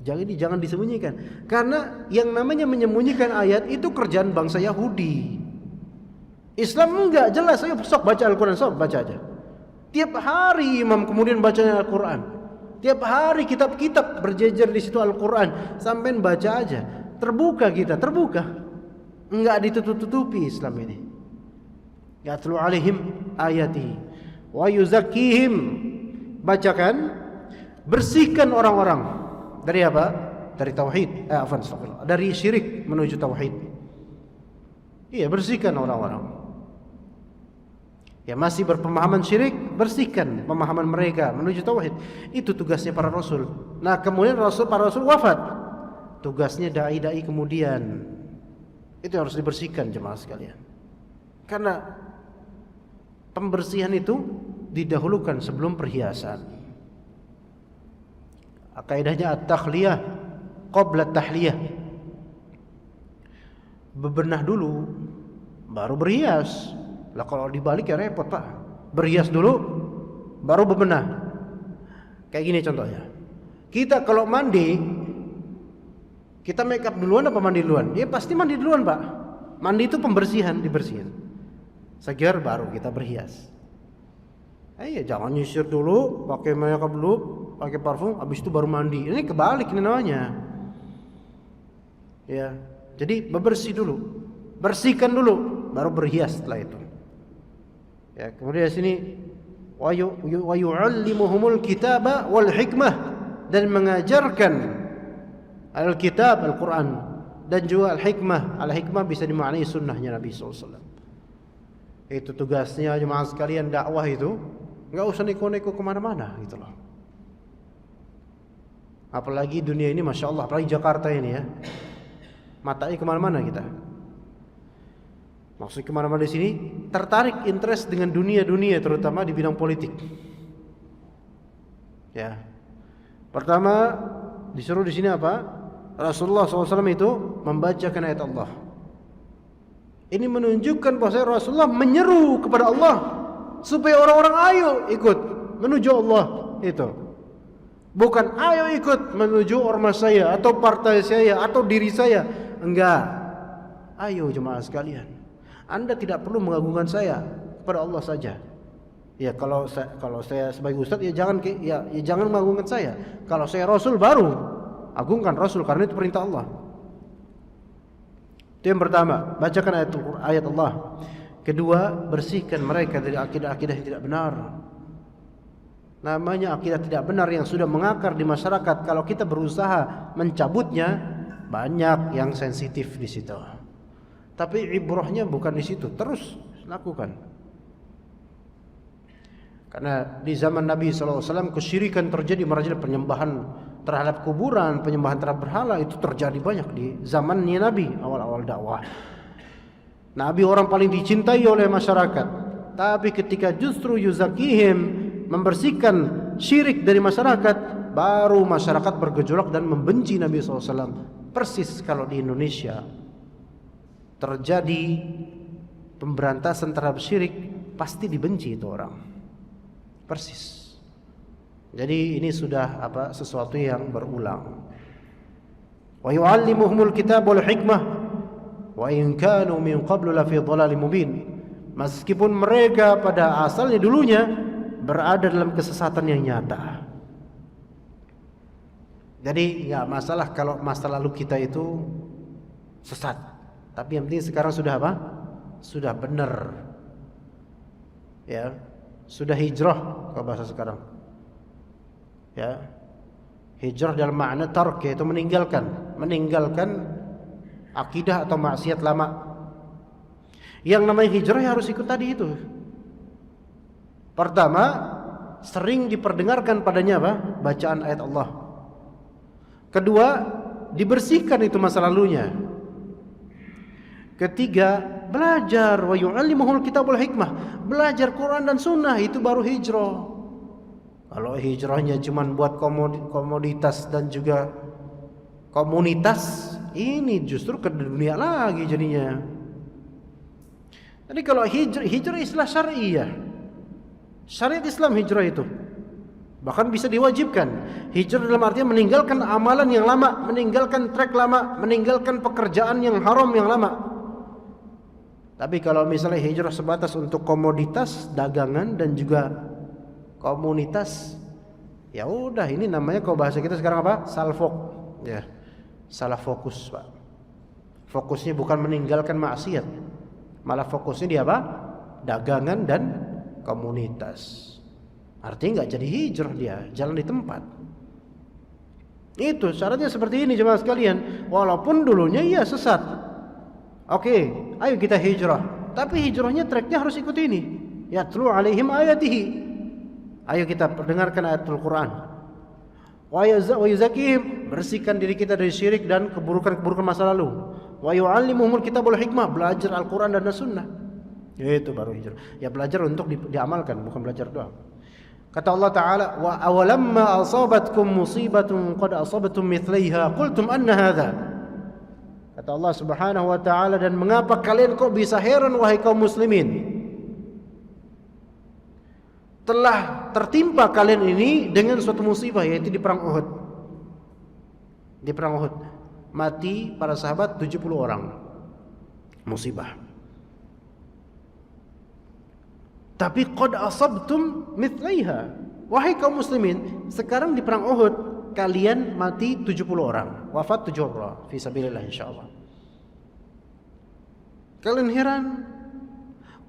Jangan disembunyikan, karena yang namanya menyembunyikan ayat itu kerjaan bangsa Yahudi. Islam enggak, jelas, ayo sok baca Al-Quran, sok baca aja. Tiap hari imam kemudian bacanya Al-Quran. Tiap hari kitab-kitab berjejer di situ Al-Quran. Sampai baca aja. Terbuka kita, terbuka. Enggak ditutup-tutupi Islam ini. Yatlu alaihim ayatihi wa yuzakkihim. Bacakan, bersihkan orang-orang dari apa? Dari tauhid. Dari syirik menuju tauhid. Iya, bersihkan orang-orang. Ya masih berpemahaman syirik, bersihkan pemahaman mereka menuju tauhid. Itu tugasnya para rasul. Nah, kemudian para rasul wafat. Tugasnya dai-dai kemudian. Itu harus dibersihkan jemaah sekalian. Karena pembersihan itu didahulukan sebelum perhiasan. Kaidahnya at-takhliyah qabla at-tahliyah. Bebenah dulu baru berhias. Lah kalau dibalik ya repot Pak. Berhias dulu baru bebenah. Kayak gini contohnya. Kita kalau mandi, kita make up duluan apa mandi duluan? Ya pasti mandi duluan Pak. Mandi itu pembersihan, dibersihin. Segar baru kita berhias. Iya, jangan nyisir dulu, pakai make up dulu, pakai parfum, habis itu baru mandi. Ini kebalik ini namanya. Ya, jadi bebersih dulu. Bersihkan dulu baru berhias setelah itu. Ya, kemudian di sini wa yu'allimuhumul kitaba wal hikmah, dan mengajarkan al-kitab Al-Qur'an dan juga al-hikmah. Al-hikmah bisa dimaknai sunnahnya Nabi SAW. Itu tugasnya jemaah sekalian, dakwah itu enggak usah neko-neko kemana-mana gitu loh. Apalagi dunia ini Masya Allah, apalagi Jakarta ini ya, matanya kemana-mana kita. Maksud kemana-mana di sini, tertarik interest dengan dunia-dunia, terutama di bidang politik. Ya, pertama disuruh di sini apa? Rasulullah SAW itu membacakan ayat Allah. Ini menunjukkan bahwa Rasulullah menyeru kepada Allah supaya orang-orang ayo ikut menuju Allah itu. Bukan ayo ikut menuju ormas saya atau partai saya atau diri saya. Enggak. Ayo jemaah sekalian, Anda tidak perlu mengagungkan saya, kepada Allah saja. Ya kalau saya sebagai ustaz ya jangan mengagungkan saya. Kalau saya rasul baru agungkan rasul, karena itu perintah Allah. Itu yang pertama, bacakan ayat Allah. Kedua, bersihkan mereka dari akidah-akidah yang tidak benar. Namanya akidah tidak benar yang sudah mengakar di masyarakat. Kalau kita berusaha mencabutnya, banyak yang sensitif di situ. Tapi ibrahnya bukan di situ, terus lakukan. Karena di zaman Nabi SAW kesyirikan terjadi, merajalela penyembahan terhadap kuburan, penyembahan terhadap berhala, itu terjadi banyak di zamannya Nabi awal-awal dakwah. Nabi orang paling dicintai oleh masyarakat, tapi ketika justru yuzakihim, membersihkan syirik dari masyarakat, baru masyarakat bergejolak dan membenci Nabi SAW. Persis kalau di Indonesia terjadi pemberantasan terhadap syirik, pasti dibenci itu orang. Persis. Jadi ini sudah sesuatu yang berulang. Wa yu'allimuhumul kitab wal hikmah wa in kanu min qablu la fi dhalalin mubin. Meskipun mereka pada asalnya dulunya berada dalam kesesatan yang nyata. Jadi enggak masalah kalau masa lalu kita itu sesat. Tapi yang penting sekarang sudah apa? Sudah benar. ya, sudah hijrah kalau bahasa sekarang. Ya. Hijrah dalam makna tark, yaitu meninggalkan akidah atau maksiat lama. Yang namanya hijrah harus ikut tadi itu. Pertama, sering diperdengarkan padanya apa? Bacaan ayat Allah. Kedua, dibersihkan itu masa lalunya. Ketiga, belajar wa yu'allimuhul kitab wal hikmah. Belajar Quran dan sunnah, itu baru hijrah. Kalau hijrahnya cuma buat komoditas dan juga komunitas, ini justru ke dunia lagi jadinya. Jadi kalau hijrah istilah syar'iyah. Syariat Islam hijrah itu. Bahkan bisa diwajibkan. Hijrah dalam artian meninggalkan amalan yang lama, meninggalkan trek lama, meninggalkan pekerjaan yang haram yang lama. Tapi kalau misalnya hijrah sebatas untuk komoditas, dagangan dan juga komunitas, ya udah, ini namanya kalau bahasa kita sekarang apa? Salfok. Ya. Salah fokus, Pak. Fokusnya bukan meninggalkan maksiat. Malah fokusnya di apa? Dagangan dan komunitas. Artinya nggak jadi hijrah, dia jalan di tempat. Itu syaratnya seperti ini jemaah sekalian. Walaupun dulunya iya sesat. Oke, ayo kita hijrah. Tapi hijrahnya treknya harus ikut ini. Yatlu alaihim ayatihi. Ayo kita perdengarkan ayat Al-Quran. Wa yuzakihim, bersihkan diri kita dari syirik dan keburukan-keburukan masa lalu. Wa yu'allimuhumul kitab wal hikmah, belajar Al-Quran dan Sunnah. Itu baru hijrah. Ya belajar untuk diamalkan, bukan belajar doang. Kata Allah Ta'ala, wa awalamma asabatkum musibatun qad asabatum mithlaiha qultum anna hadha. Kata Allah Subhanahu wa Ta'ala, dan mengapa kalian kok bisa heran wahai kaum muslimin? Telah tertimpa kalian ini dengan suatu musibah, yaitu di perang Uhud. Di perang Uhud mati para sahabat 70 orang. Musibah. Tapi qad asabtum mithlaiha. Wahai kaum muslimin, sekarang di perang Uhud kalian mati 70 orang, wafat 7 orang fi sabilillah insyaallah. Kalian heran?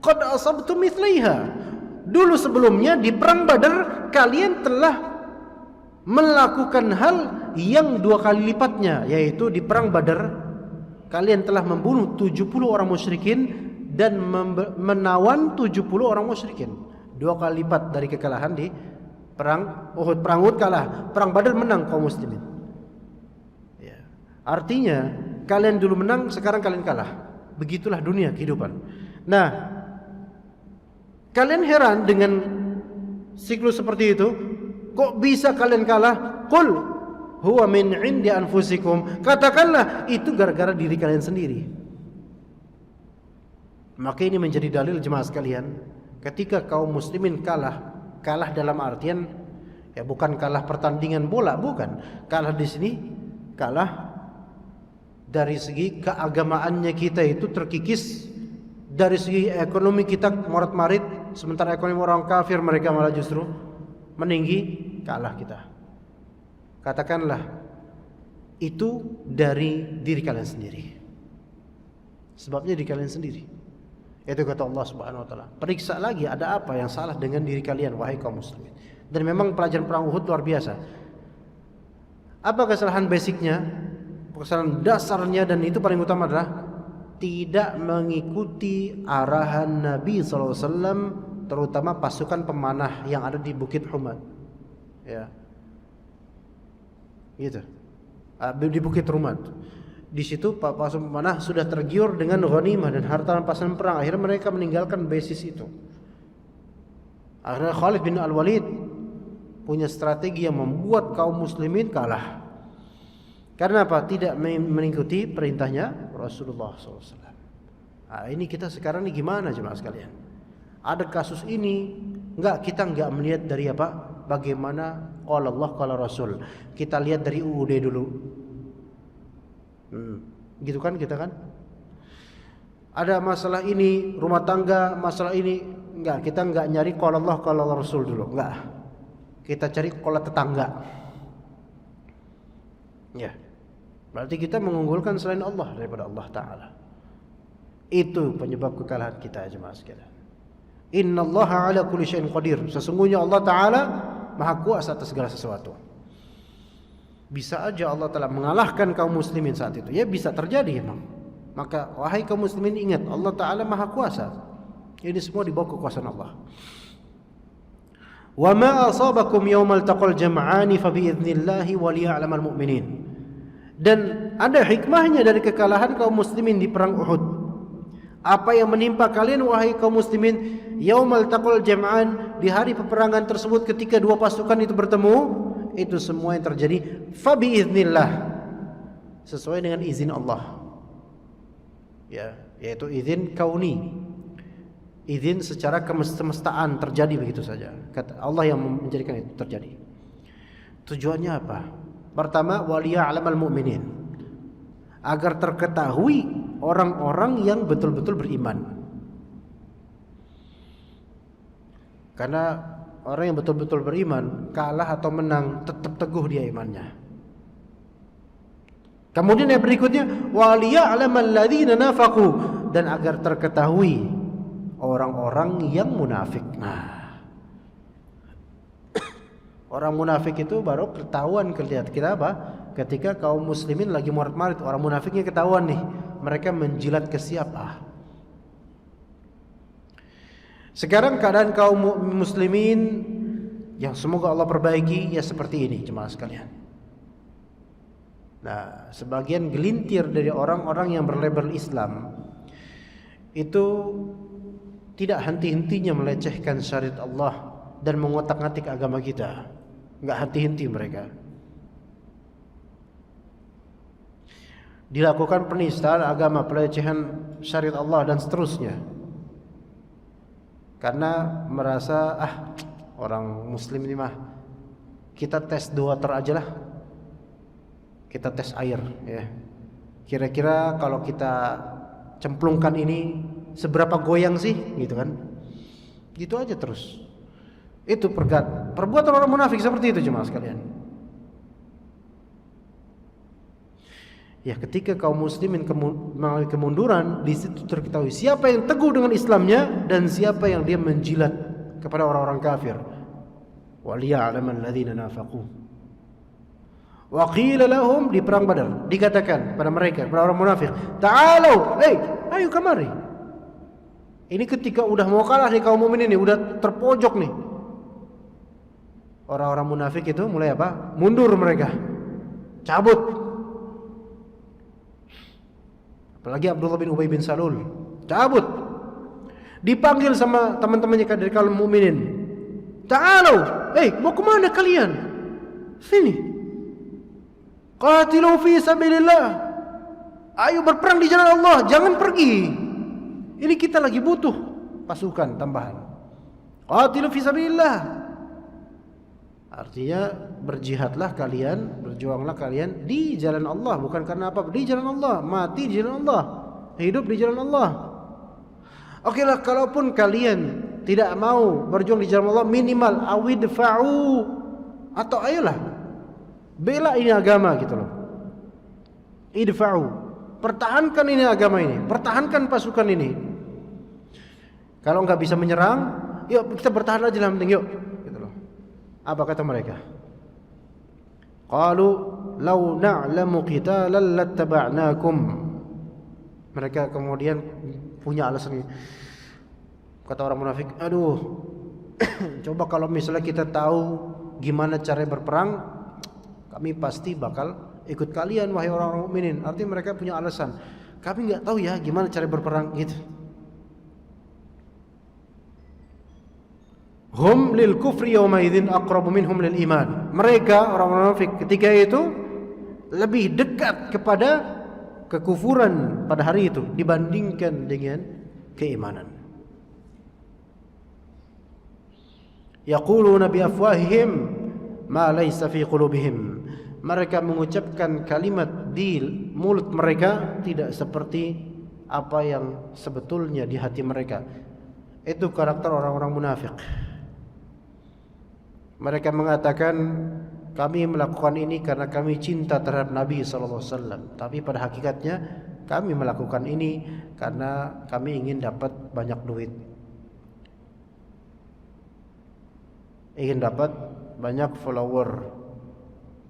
Qad asabtum mithlaiha. Dulu sebelumnya di perang Badar kalian telah melakukan hal yang 2 kali lipatnya, yaitu di perang Badar kalian telah membunuh 70 orang musyrikin dan menawan 70 orang musyrikin. 2 kali lipat dari kekalahan di perang Uhud. Perang Uhud kalah, perang Badar menang kaum muslimin. Ya. Artinya kalian dulu menang, sekarang kalian kalah. Begitulah dunia kehidupan. Nah, kalian heran dengan siklus seperti itu? Kok bisa kalian kalah? Qul huwa min indi anfusikum. Katakanlah itu gara-gara diri kalian sendiri. Maka ini menjadi dalil jemaah sekalian, ketika kaum muslimin kalah dalam artian ya bukan kalah pertandingan bola, bukan. Kalah di sini kalah dari segi keagamaannya kita itu terkikis, dari segi ekonomi kita morat-marit, sementara ekonomi orang kafir mereka malah justru meninggi, kalah kita. Katakanlah itu dari diri kalian sendiri. Sebabnya diri kalian sendiri. Itu kata Allah Subhanahu wa taala. Periksa lagi ada apa yang salah dengan diri kalian wahai kaum muslimin. Dan memang pelajaran perang Uhud luar biasa. Apa kesalahan basicnya? Kesalahan dasarnya, dan itu paling utama adalah tidak mengikuti arahan Nabi SAW, terutama pasukan pemanah yang ada di Bukit Humad. Ya. Gitu. Di Bukit Humad. Di situ pasukan pemanah sudah tergiur dengan ghanimah dan harta rampasan perang. Akhirnya mereka meninggalkan basis itu. Akhirnya Khalid bin Al-Walid punya strategi yang membuat kaum muslimin kalah. Karena apa? Tidak mengikuti perintahnya Rasulullah SAW. Nah, ini kita sekarang ini gimana jemaah sekalian? Ada kasus ini, kita enggak melihat dari apa? Bagaimana qala Allah qala Rasul. Kita lihat dari UUD dulu. Gitu kan kita kan? Ada masalah ini, rumah tangga, masalah ini, kita enggak nyari qala Allah qala Rasul dulu, enggak. Kita cari qala tetangga. Ya. Berarti kita mengunggulkan selain Allah daripada Allah Ta'ala. Itu penyebab kekalahan kita jemaah sekalian. Innallaha ala kulli syai'in qadir. Sesungguhnya Allah Ta'ala Maha kuasa atas segala sesuatu. Bisa aja Allah Ta'ala mengalahkan kaum muslimin saat itu. Ya bisa terjadi memang. Maka wahai kaum muslimin, ingat Allah Ta'ala Maha kuasa. Ini semua di bawah kekuasaan Allah. Wa ma asabakum yawmal taqal jam'ani fa bi idznillah wa liya'lamal mu'minin. Dan ada hikmahnya dari kekalahan kaum muslimin di perang Uhud. Apa yang menimpa kalian wahai kaum muslimin yaumal taqal jam'an, di hari peperangan tersebut ketika dua pasukan itu bertemu, itu semua yang terjadi fa bi idznillah, sesuai dengan izin Allah. Ya, yaitu izin kauni. Izin secara kesemestaan terjadi begitu saja. Kata Allah yang menjadikan itu terjadi. Tujuannya apa? Pertama, waliya'lamal mu'minin, agar terketahui orang-orang yang betul-betul beriman. Karena orang yang betul-betul beriman, kalah atau menang, tetap teguh dia imannya. Kemudian yang berikutnya, waliya'lamal ladzina nafaqu, dan agar terketahui orang-orang yang munafik. Nah, orang munafik itu baru ketahuan kita apa? Ketika kaum muslimin lagi murid-murid, orang munafiknya ketahuan nih. Mereka menjilat ke siapa? Sekarang keadaan kaum muslimin yang semoga Allah perbaiki ya seperti ini, jemaah sekalian. Nah, sebagian gelintir dari orang-orang yang berlabel Islam itu tidak henti-hentinya melecehkan syariat Allah dan mengotak-atik agama kita. Enggak henti-henti mereka. Dilakukan penistaan agama, pelecehan syariat Allah dan seterusnya. Karena merasa orang muslim ini mah kita tes the water aja lah. Kita tes air ya. Kira-kira kalau kita cemplungkan ini seberapa goyang sih gitu kan. Gitu aja terus. Itu perbuatan orang munafik seperti itu jemaah sekalian. Ya, ketika kaum muslimin mengalami kemunduran, di situ terketahui siapa yang teguh dengan Islamnya dan siapa yang dia menjilat kepada orang-orang kafir. Waliya'lamal ladzina nafaqu. Wa qila lahum, di perang Badar dikatakan pada mereka, pada orang munafik, ta'alu, ayo kemari. Ini ketika udah mau kalah nih kaum mukminin ini, udah terpojok nih. Orang-orang munafik itu mulai apa? Mundur mereka. Cabut. Apalagi Abdullah bin Ubay bin Salul. Cabut. Dipanggil sama teman-temannya dari kaum mukminin. Ta'alu, mau kemana kalian? Sini. Qatilu fi sabilillah. Ayo berperang di jalan Allah, jangan pergi. Ini kita lagi butuh pasukan tambahan. Qatilu fi sabilillah. Artinya berjihadlah kalian, berjuanglah kalian di jalan Allah, bukan karena apa? Di jalan Allah, mati di jalan Allah, hidup di jalan Allah. Oke lah, kalaupun kalian tidak mau berjuang di jalan Allah, minimal awidfa'u, atau ayolah bela ini agama gitu loh. Idfa'u, pertahankan ini agama ini, pertahankan pasukan ini. Kalau nggak bisa menyerang, yuk kita bertahan aja lah, penting yuk. Gitu loh. Apa kata mereka? Qalu law na'lamu qitalan lattaba'nakum. Mereka kemudian punya alasan. Kata orang munafik, aduh, coba kalau misalnya kita tahu gimana cara berperang, kami pasti bakal ikut kalian wahai orang-orang mukminin. Artinya mereka punya alasan. Kami enggak tahu ya gimana cara berperang gitu. Hum lil kufri yawma idzin aqrabu minhum lil iman. Mereka orang munafik ketika itu lebih dekat kepada kekufuran pada hari itu dibandingkan dengan keimanan. Yaquluna bi afwahihim ma laysa fi qulubihim. Mereka mengucapkan kalimat di mulut mereka tidak seperti apa yang sebetulnya di hati mereka. Itu karakter orang-orang munafik. Mereka mengatakan kami melakukan ini karena kami cinta terhadap Nabi SAW. Tapi pada hakikatnya kami melakukan ini karena kami ingin dapat banyak duit. ingin dapat banyak follower,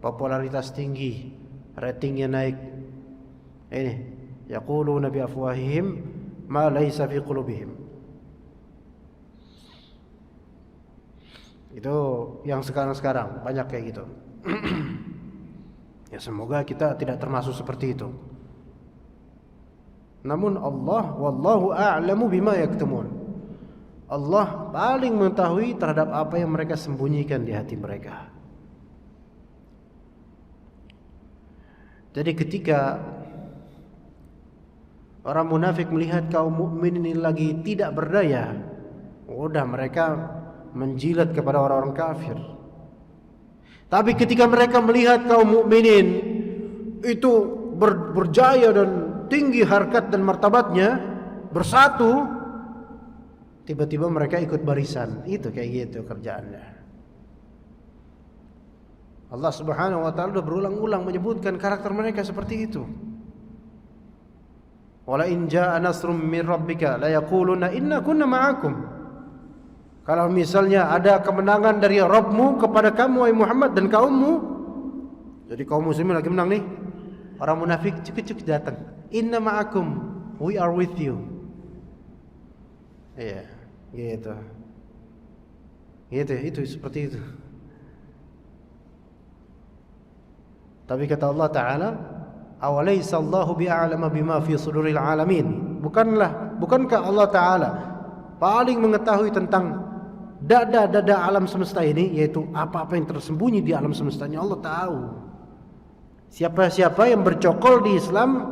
popularitas tinggi, ratingnya naik. Ini yaquluna bi afwahihim ma laysa fi qulubihim. Itu yang sekarang-sekarang banyak kayak gitu. Ya semoga kita tidak termasuk seperti itu. Namun Allah wallahu a'lamu bima yaktumun. Allah paling mengetahui terhadap apa yang mereka sembunyikan di hati mereka. Jadi ketika orang munafik melihat kaum mukmin ini lagi tidak berdaya, udah mereka menjilat kepada orang-orang kafir. Tapi ketika mereka melihat kaum mukminin itu berjaya dan tinggi harkat dan martabatnya, bersatu, tiba-tiba mereka ikut barisan. Itu kayak gitu kerjaannya. Allah Subhanahu wa taala sudah berulang-ulang menyebutkan karakter mereka seperti itu. Wala in jaa nasrum min rabbika la yaquluna inna kunna ma'akum. Kalau misalnya ada kemenangan dari Rabbmu kepada kamu wahai Muhammad dan kaummu, jadi kaum muslimin lagi menang nih, orang munafik cuk-cuk datang, inna ma'akum, we are with you. Iya, gitu. Gitu, itu seperti itu. Tapi kata Allah Ta'ala, awalaysa Allahu bi'a'lama bima fi suduril alamin. Bukankah Allah Ta'ala paling mengetahui tentang dada-dada alam semesta ini, yaitu apa-apa yang tersembunyi di alam semestanya. Allah tahu. Siapa-siapa yang bercokol di Islam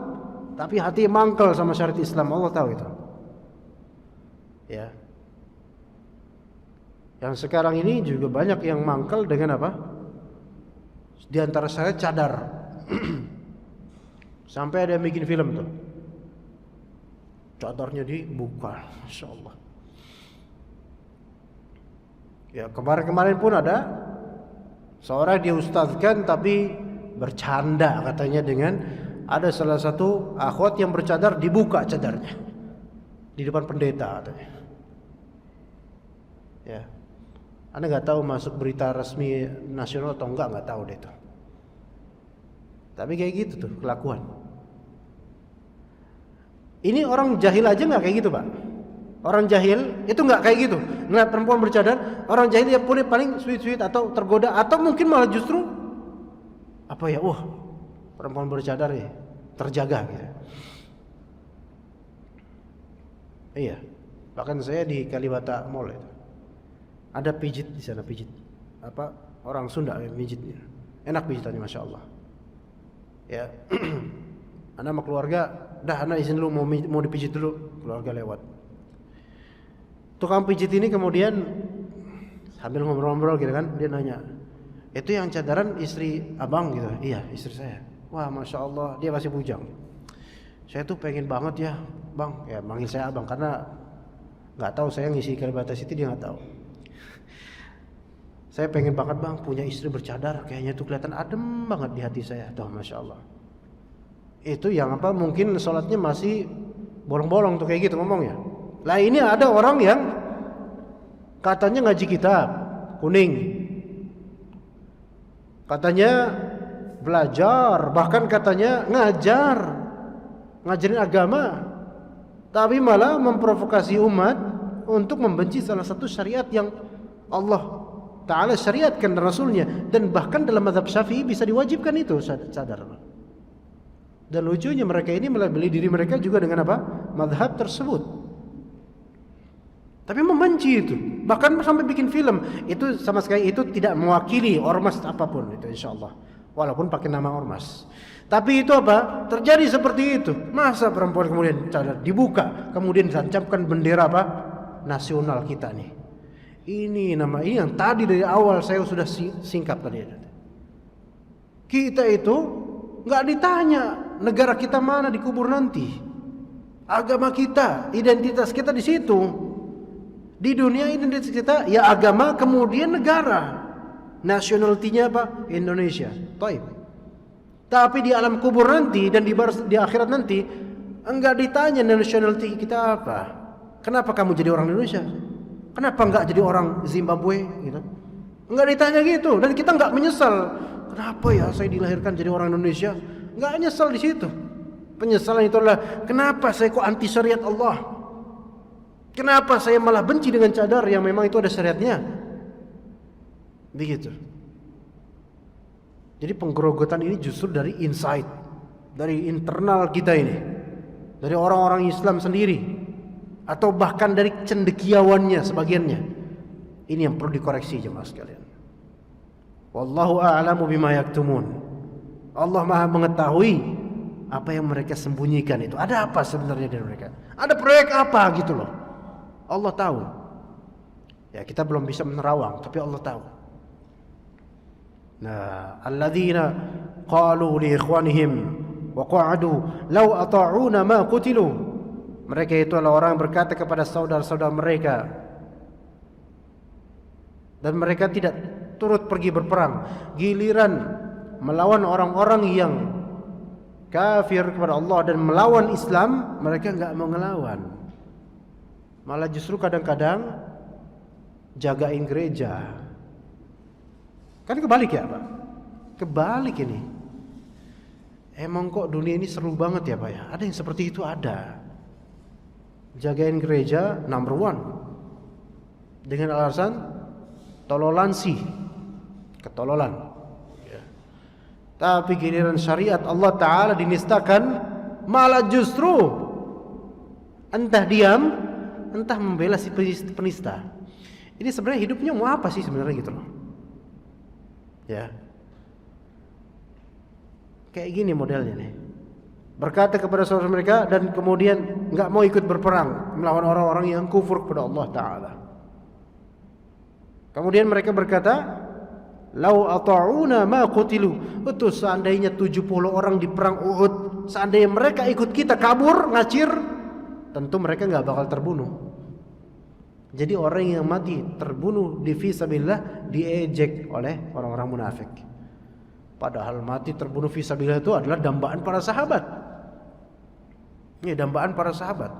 tapi hati mangkal sama syariat Islam, Allah tahu itu. Ya. Yang sekarang ini juga banyak yang mangkal dengan apa? Di antara saya cadar. Sampai ada yang bikin film tuh. Cadarnya dibuka, Masya Allah. Ya, kemarin-kemarin pun ada seorang diustazkan tapi bercanda katanya dengan ada salah satu akhwat yang bercadar, dibuka cadarnya di depan pendeta katanya. Ya. Anda nggak tahu masuk berita resmi nasional atau nggak tahu deh itu. Tapi kayak gitu tuh kelakuan. Ini orang jahil aja nggak kayak gitu, Pak. Orang jahil itu nggak kayak gitu. Ngeliat perempuan bercadar, orang jahil ya paling sweet atau tergoda, atau mungkin malah justru apa ya, wah perempuan bercadar ya terjaga gitu. Iya, bahkan saya di Kalibata Mall itu ada pijit di sana, pijit apa orang Sunda yang pijitnya, enak pijitannya Masya Allah. Ya, Anda sama keluarga, dah Anda izin dulu mau dipijit dulu, keluarga lewat. Tukang pijit ini kemudian sambil ngobrol-ngobrol gitu kan, dia nanya, itu yang cadaran istri abang gitu? Iya, istri saya. Wah, Masya Allah, dia masih bujang. Saya tuh pengen banget ya bang, ya manggil saya abang karena nggak tahu saya ngisi Kalibata City, dia nggak tahu. Saya pengen banget bang punya istri bercadar, kayaknya tuh kelihatan adem banget di hati saya. Tuh Masya Allah. Itu yang apa, mungkin sholatnya masih bolong-bolong tuh kayak gitu ngomongnya. Lah ini ada orang yang katanya ngaji kitab kuning, katanya belajar, bahkan katanya ngajarin agama, tapi malah memprovokasi umat untuk membenci salah satu syariat yang Allah Ta'ala syariatkan dan Rasulnya. Dan bahkan dalam mazhab Syafi'i bisa diwajibkan itu cadar. Dan lucunya mereka ini melabeli diri mereka juga dengan apa? Mazhab tersebut. Tapi membenci itu, bahkan sampai bikin film. Itu sama sekali itu tidak mewakili ormas apapun itu, insyaallah. Walaupun pakai nama ormas. Tapi itu apa? Terjadi seperti itu. Masa perempuan kemudian cadar dibuka, kemudian ditancapkan bendera apa? Nasional kita nih. Ini yang tadi dari awal saya sudah singkap tadi. Kita itu nggak ditanya negara kita mana dikubur nanti. Agama kita, identitas kita di situ. Di dunia identitas kita ya agama, kemudian negara. Nationality-nya apa? Indonesia. Taib. Tapi di alam kubur nanti dan di akhirat nanti enggak ditanya nationality kita apa. Kenapa kamu jadi orang Indonesia? Kenapa enggak jadi orang Zimbabwe gitu? Enggak ditanya gitu, dan kita enggak menyesal. Kenapa ya saya dilahirkan jadi orang Indonesia? Enggak nyesal di situ. Penyesalan itu adalah kenapa saya kok anti syariat Allah? Kenapa saya malah benci dengan cadar yang memang itu ada syariatnya? Begitu. Jadi penggerogotan ini justru dari inside, dari internal kita ini, dari orang-orang Islam sendiri, atau bahkan dari cendekiawannya sebagiannya. Ini yang perlu dikoreksi jemaah sekalian. Wallahu a'lamu bima yaktumun. Allah Maha mengetahui apa yang mereka sembunyikan itu. Ada apa sebenarnya dari mereka? Ada proyek apa gitu loh. Allah tahu. Ya, kita belum bisa menerawang, tapi Allah tahu. Nah, alladzina qalu li ikhwanihim wa qa'adu law ata'una ma qutilu. Mereka itu adalah orang yang berkata kepada saudara-saudara mereka, dan mereka tidak turut pergi berperang. Giliran melawan orang-orang yang kafir kepada Allah dan melawan Islam, mereka enggak mau ngelawan. Malah justru kadang-kadang jagain gereja. Kan kebalik ya Pak? Kebalik ini. Emang kok dunia ini seru banget ya Pak ya? Ada yang seperti itu, ada. Jagain gereja number one, dengan alasan toleransi, ketololan. Ya. Tapi giliran syariat Allah Ta'ala dinistakan, malah justru entah diam, entah membela si penista. Ini sebenarnya hidupnya mau apa sih sebenarnya gitu loh. Ya. Kayak gini modelnya nih. Berkata kepada saudara mereka dan kemudian enggak mau ikut berperang melawan orang-orang yang kufur kepada Allah Ta'ala. Kemudian mereka berkata, "Lau ata'una ma qutilu." Itu seandainya 70 orang di perang Uhud, seandainya mereka ikut kita kabur, ngacir, tentu mereka enggak bakal terbunuh. Jadi orang yang mati terbunuh di fisabilillah diejek oleh orang-orang munafik. Padahal mati terbunuh fisabilillah itu adalah dambaan para sahabat. Ini dambaan para sahabat.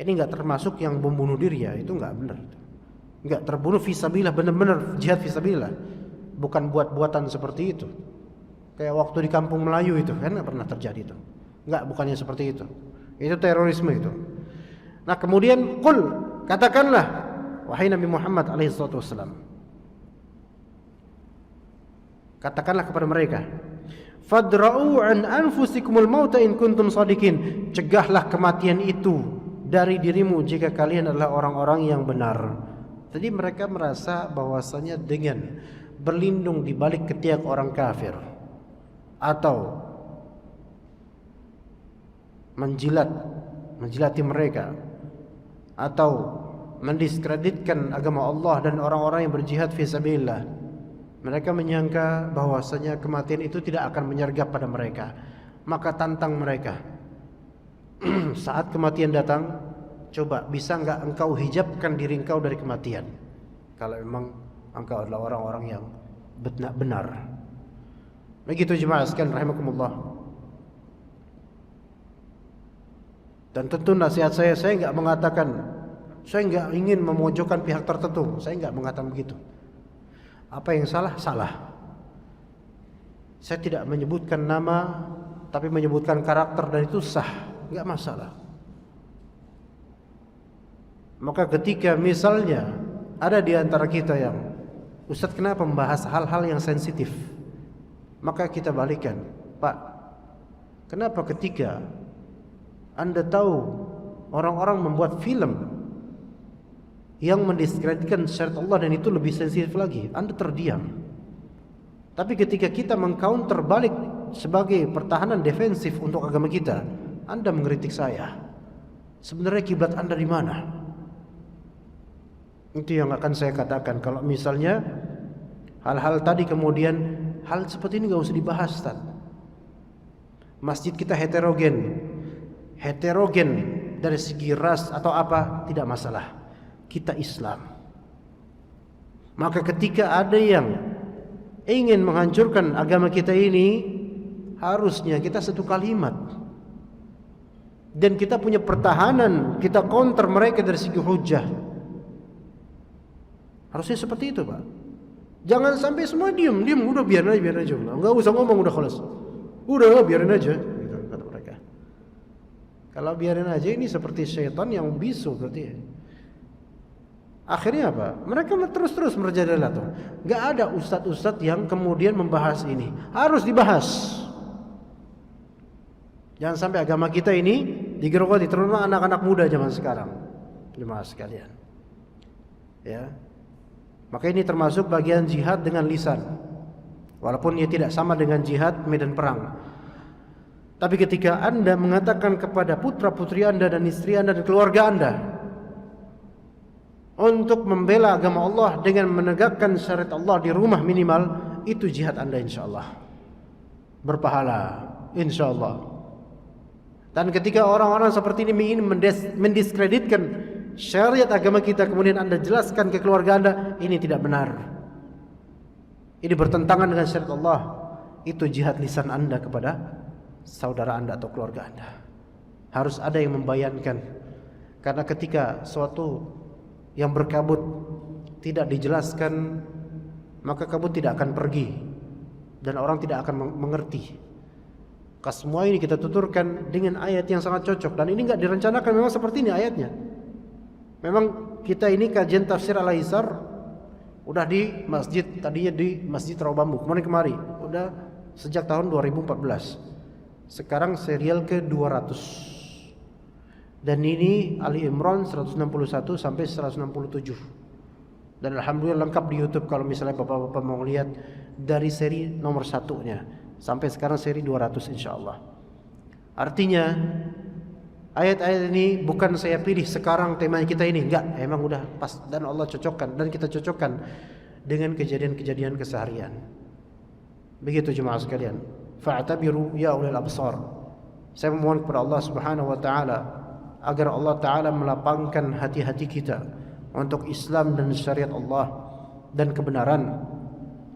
Ini enggak termasuk yang membunuh diri ya, itu enggak benar. Enggak terbunuh fisabilillah, benar-benar jihad fisabilillah. Bukan buat-buatan seperti itu. Kayak waktu di kampung Melayu itu kan pernah terjadi itu. Enggak, bukannya seperti itu. Itu terorisme itu. Nah, kemudian katakanlah wahai Nabi Muhammad alaihi salatu wasallam. Katakanlah kepada mereka, fadra'u an anfusikumul mauta in kuntum shadiqin. Cegahlah kematian itu dari dirimu jika kalian adalah orang-orang yang benar. Jadi mereka merasa bahwasanya dengan berlindung di balik ketiak orang kafir atau menjilati mereka atau mendiskreditkan agama Allah dan orang-orang yang berjihad fisabilillah, mereka menyangka bahwasanya kematian itu tidak akan menyergap pada mereka. Maka tantang mereka, saat kematian datang, coba bisa enggak engkau hijabkan diri engkau dari kematian, kalau memang engkau adalah orang-orang yang benar. Begitu jemaah sekalian rahimakumullah. Dan tentu nasihat saya enggak mengatakan, saya enggak ingin memojokkan pihak tertentu, saya enggak mengatakan begitu. Apa yang salah, salah. Saya tidak menyebutkan nama, tapi menyebutkan karakter, dan itu sah, enggak masalah. Maka ketika misalnya ada di antara kita yang, Ustaz kenapa membahas hal-hal yang sensitif, maka kita balikan, Pak, kenapa ketika Anda tahu orang-orang membuat film yang mendiskreditkan syariat Allah dan itu lebih sensitif lagi, Anda terdiam. Tapi ketika kita mengcounter balik sebagai pertahanan defensif untuk agama kita, Anda mengkritik saya. Sebenarnya kiblat Anda di mana? Itu yang akan saya katakan. Kalau misalnya hal-hal tadi kemudian hal seperti ini enggak usah dibahas, Ustaz. Masjid kita heterogen dari segi ras atau apa, tidak masalah. Kita Islam. Maka ketika ada yang ingin menghancurkan agama kita ini, harusnya kita satu kalimat. Dan kita punya pertahanan, kita counter mereka dari segi hujah. Harusnya seperti itu, Pak. Jangan sampai semua diam, udah biarin aja. Enggak usah ngomong, udah khalas. Udah biarin aja, gitu kata mereka. Kalau biarin aja ini seperti syaitan yang bisu berarti. Akhirnya apa? Mereka terus merajalela tuh. Enggak ada ustadz-ustadz yang kemudian membahas ini. Harus dibahas. Jangan sampai agama kita ini digerogoti, terutama anak-anak muda zaman sekarang. Jemaah sekalian. Ya. Maka ini termasuk bagian jihad dengan lisan. Walaupun ia tidak sama dengan jihad medan perang. Tapi ketika Anda mengatakan kepada putra-putri Anda dan istri Anda dan keluarga Anda untuk membela agama Allah dengan menegakkan syariat Allah di rumah minimal, itu jihad Anda insyaallah. Berpahala insyaallah. Dan ketika orang-orang seperti ini ingin mendiskreditkan syariat agama kita, kemudian Anda jelaskan ke keluarga Anda, ini tidak benar. Ini bertentangan dengan syariat Allah. Itu jihad lisan Anda kepada saudara Anda atau keluarga Anda. Harus ada yang membayankan. Karena ketika suatu yang berkabut tidak dijelaskan, maka kabut tidak akan pergi dan orang tidak akan mengerti. Semua ini kita tuturkan dengan ayat yang sangat cocok, dan ini enggak direncanakan, memang seperti ini ayatnya. Memang kita ini kajian tafsir Al-Aisar udah di masjid, tadinya di Masjid Rawa Bambu kemarin udah sejak tahun 2014. Sekarang serial ke-200. Dan ini Ali Imran 161 sampai 167. Dan alhamdulillah lengkap di YouTube kalau misalnya Bapak-bapak mau lihat dari seri nomor 1-nya sampai sekarang seri 200 insyaallah. Artinya ayat-ayat ini bukan saya pilih sekarang tema kita ini, enggak, emang udah pas dan Allah cocokkan dan kita cocokkan dengan kejadian-kejadian keseharian. Begitu jemaah sekalian. Fa'tabiru ya ulil absar. Saya memohon kepada Allah Subhanahu wa taala agar Allah taala melapangkan hati-hati kita untuk Islam dan syariat Allah dan kebenaran,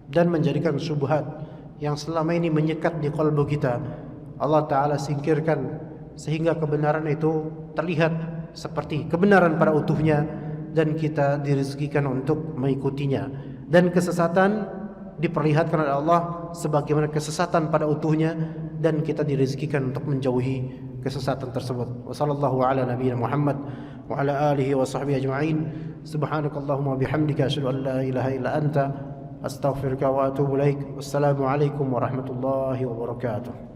dan menjadikan syubhat yang selama ini menyekat di kalbu kita Allah taala singkirkan, sehingga kebenaran itu terlihat seperti kebenaran pada utuhnya dan kita direzekikan untuk mengikutinya, dan kesesatan diperlihatkan oleh Allah sebagaimana kesesatan pada utuhnya dan kita direzekikan untuk menjauhi kesesatan tersebut. Wassallallahu ala nabiyina Muhammad wa ala alihi wa sahbihi ajma'in. Subhanakallahumma bihamdika asyhadu an la ilaha illa anta astaghfiruka wa atubu ilaik. Wassalamu alaikum warahmatullahi wabarakatuh.